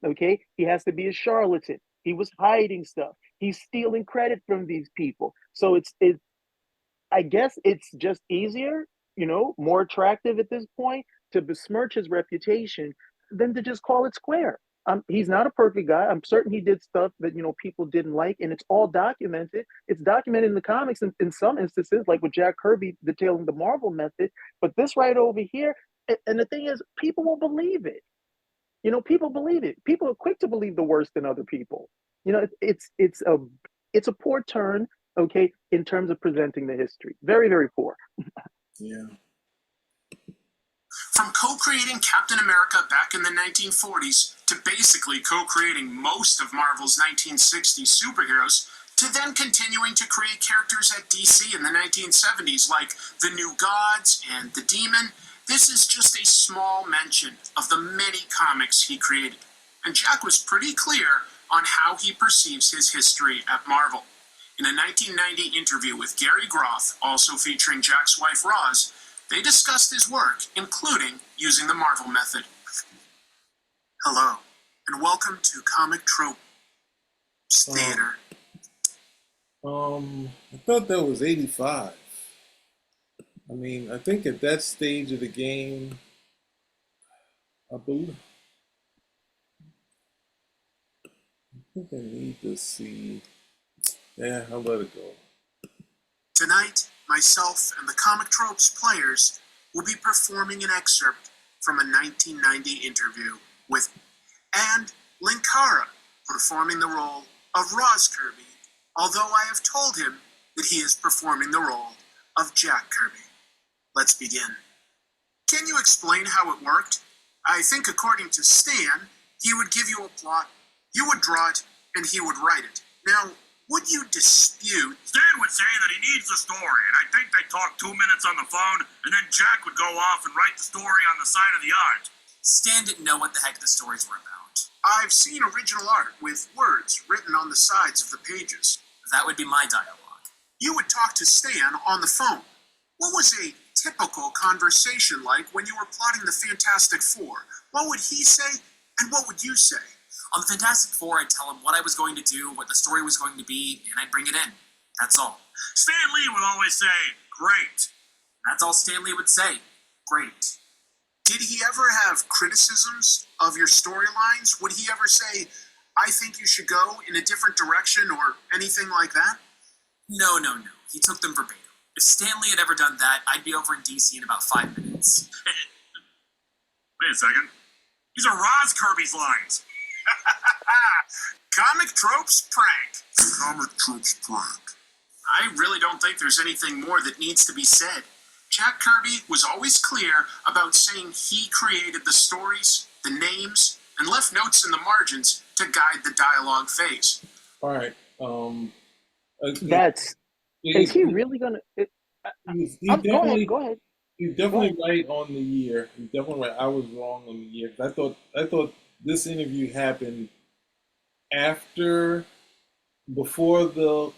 Speaker 2: Okay, he has to be a charlatan. He was hiding stuff. He's stealing credit from these people. So it's I guess it's just easier, more attractive at this point to besmirch his reputation than to just call it square. He's not a perfect guy. I'm certain he did stuff that people didn't like, and it's all documented. It's documented in the comics in some instances, like with Jack Kirby detailing the Marvel method. But this right over here, and the thing is, people will believe it. People believe it. People are quick to believe the worst in other people. It's a poor turn, okay, in terms of presenting the history. Very, very poor.
Speaker 1: Yeah.
Speaker 3: From co-creating Captain America back in the 1940s to basically co-creating most of Marvel's 1960s superheroes, to then continuing to create characters at DC in the 1970s like the New Gods and the Demon, this is just a small mention of the many comics he created. And Jack was pretty clear on how he perceives his history at Marvel. In a 1990 interview with Gary Groth, also featuring Jack's wife Roz, they discussed his work, including using the Marvel method. Hello, and welcome to Comic Tropes Theater.
Speaker 1: I thought that was 85. I mean, I think at that stage of the game, I believe. I think I need to see. Yeah, I'll let it go.
Speaker 3: Tonight, myself and the Comic Tropes players will be performing an excerpt from a 1990 interview with and Linkara performing the role of Roz Kirby, although I have told him that he is performing the role of Jack Kirby. Let's begin. Can you explain how it worked? I think according to Stan, he would give you a plot, you would draw it, and he would write it. Now, would you dispute?
Speaker 5: Stan would say that he needs the story, and I think they talked 2 minutes on the phone, and then Jack would go off and write the story on the side of the art.
Speaker 6: Stan didn't know what the heck the stories were about.
Speaker 3: I've seen original art with words written on the sides of the pages.
Speaker 6: That would be my dialogue.
Speaker 3: You would talk to Stan on the phone. What was a typical conversation like when you were plotting the Fantastic Four? What would he say, and what would you say?
Speaker 6: On the Fantastic Four, I'd tell him what I was going to do, what the story was going to be, and I'd bring it in. That's all.
Speaker 5: Stan Lee would always say, great.
Speaker 6: That's all Stan Lee would say. Great.
Speaker 3: Did he ever have criticisms of your storylines? Would he ever say, I think you should go in a different direction or anything like that?
Speaker 6: No. He took them verbatim. If Stan Lee had ever done that, I'd be over in DC in about 5 minutes.
Speaker 5: Wait a second. These are Roz Kirby's lines.
Speaker 3: Comic Tropes prank.
Speaker 4: Comic Tropes prank.
Speaker 3: I really don't think there's anything more that needs to be said. Jack Kirby was always clear about saying he created the stories, the names, and left notes in the margins to guide the dialogue phase.
Speaker 1: All right.
Speaker 2: Is he really gonna? Go ahead.
Speaker 1: He's definitely right on the year. He's definitely right. I was wrong on the year. I thought this interview happened before the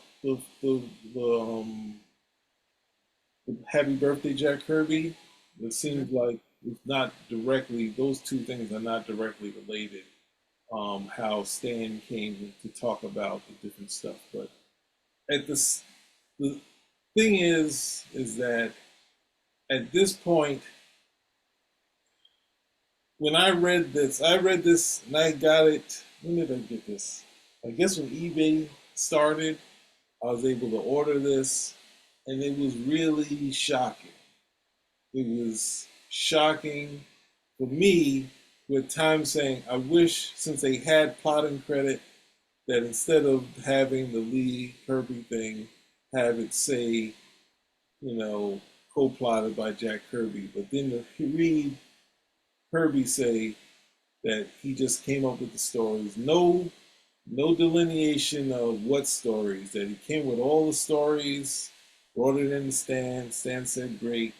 Speaker 1: Happy Birthday Jack Kirby. It seems like it's not directly; those two things are not directly related. How Stan came to talk about the different stuff, but the thing is that at this point, when I read this and I got it. When did I get this? I guess when eBay started, I was able to order this, and it was really shocking. It was shocking for me, with time saying, I wish, since they had plotting credit, that instead of having the Lee Kirby thing, have it say, co-plotted by Jack Kirby. But then to read Kirby say that he just came up with the stories, no delineation of what stories, that he came with all the stories, brought it in to Stan. Stan said great.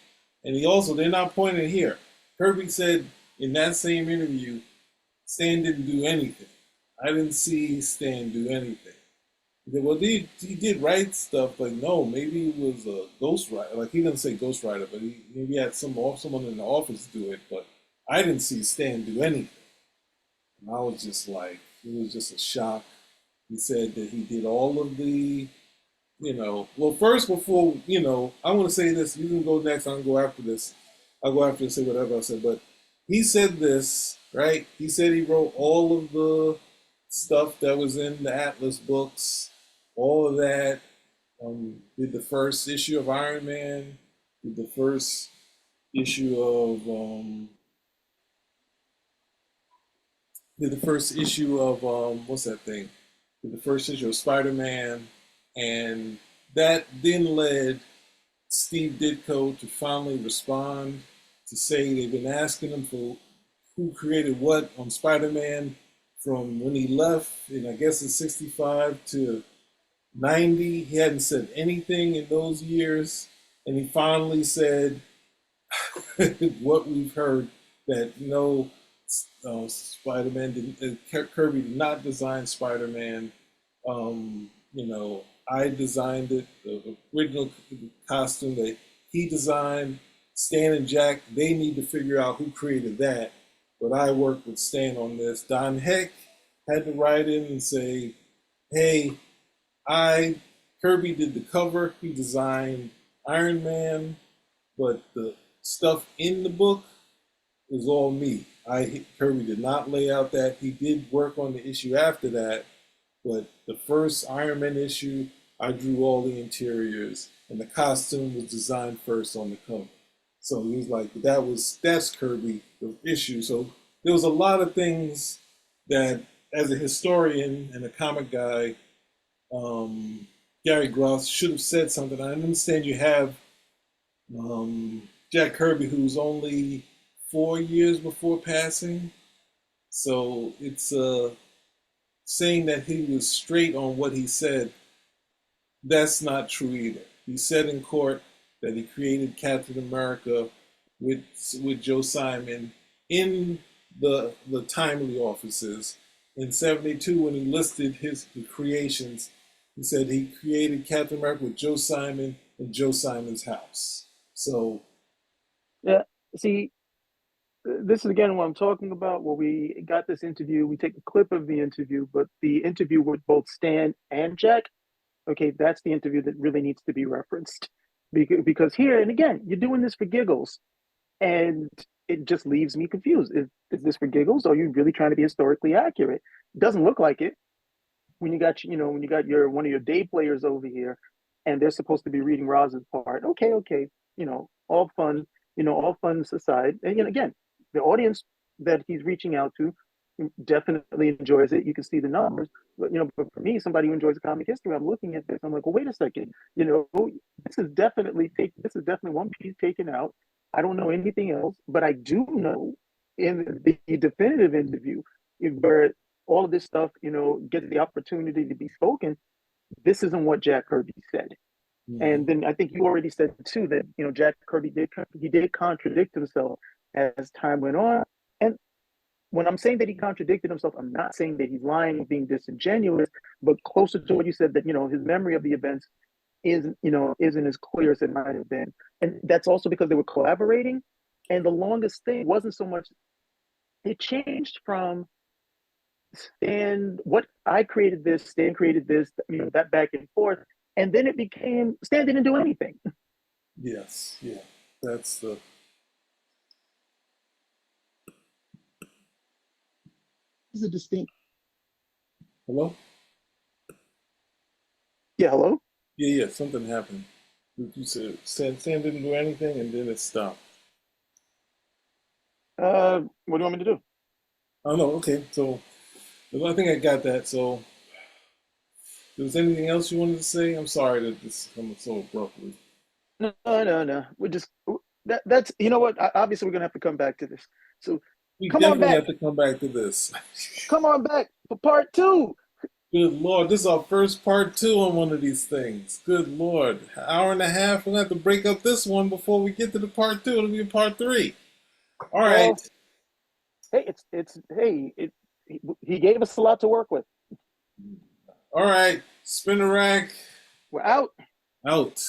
Speaker 1: And they're not pointing here. Kirby said in that same interview, Stan didn't do anything. I didn't see Stan do anything. He said, well, he did write stuff, but no, maybe it was a ghostwriter. Like, he didn't say ghostwriter, but he maybe had someone in the office do it, but I didn't see Stan do anything. And I was just like, it was just a shock. He said that he did all of the, well, first, before, I want to say this, you can go next, I'm going to go after this. I'll go after and say whatever I said. But he said this, right? He said he wrote all of the stuff that was in the Atlas books, all of that. Did the first issue of Iron Man, did the first issue of what's that thing? Did the first issue of Spider Man, and that then led Steve Ditko to finally respond to say they've been asking him for who created what on Spider Man from when he left, and I guess it's 65 to 90. He hadn't said anything in those years, and he finally said what we've heard, that no, Spider-Man didn't. Kirby did not design Spider-Man. I designed it. The original costume that he designed. Stan and Jack, they need to figure out who created that. But I worked with Stan on this. Don Heck had to write in and say, "Hey, Kirby did the cover. He designed Iron Man, but the stuff in the book is all me. Kirby did not lay out that. He did work on the issue after that, but the first Iron Man issue, I drew all the interiors, and the costume was designed first on the cover." So he was like, that's Kirby, the issue. So there was a lot of things that, as a historian and a comic guy, Gary Gross should have said something. I understand you have Jack Kirby, who's only 4 years before passing. So it's saying that he was straight on what he said. That's not true either. He said in court that he created Captain America with Joe Simon in the Timely offices. In '72, when he listed his creations, he said he created Captain America with Joe Simon in Joe Simon's house. So,
Speaker 2: Yeah. See, this is again what I'm talking about. Where we got this interview, we take a clip of the interview, but the interview with both Stan and Jack, okay, that's the interview that really needs to be referenced. Because here, and again, you're doing this for giggles, and it just leaves me confused. Is this for giggles? Or are you really trying to be historically accurate? It doesn't look like it. When you got your one of your day players over here, and they're supposed to be reading Roz's part. Okay, all fun, all fun aside. And again, the audience that he's reaching out to definitely enjoys it. You can see the numbers, but for me, somebody who enjoys comic history, I'm looking at this. I'm like, well, wait a second. This is definitely one piece taken out. I don't know anything else, but I do know in the definitive interview where all of this stuff, gets the opportunity to be spoken. This isn't what Jack Kirby said. And then I think you already said too that Jack Kirby did contradict himself as time went on. And when I'm saying that he contradicted himself, I'm not saying that he's lying or being disingenuous, but closer to what you said, that his memory of the events isn't as clear as it might have been. And that's also because they were collaborating. And the longest thing wasn't so much, it changed from Stan, what I created this, Stan created this, that back and forth. And then it became Stan didn't do anything.
Speaker 1: yes, yeah, that's the.
Speaker 2: It's a distinct.
Speaker 1: Hello?
Speaker 2: Yeah, hello?
Speaker 1: Yeah, something happened. You said Sam didn't do anything, and then it stopped.
Speaker 2: What do you want me to do?
Speaker 1: Oh, no, okay. So I think I got that. So, was there anything else you wanted to say? I'm sorry that this comes so abruptly.
Speaker 2: No. That's what. Obviously, we're gonna have to come back to this. So
Speaker 1: We
Speaker 2: come on
Speaker 1: definitely
Speaker 2: back.
Speaker 1: have to come back to this.
Speaker 2: Come on back for part two.
Speaker 1: Good Lord, this is our first part two on one of these things. Good Lord, an hour and a half. We're gonna have to break up this one before we get to the part two. It'll be a part three. All right.
Speaker 2: Well, hey, he gave us a lot to work with.
Speaker 1: All right. Spin the rack.
Speaker 2: We're out.
Speaker 1: Out.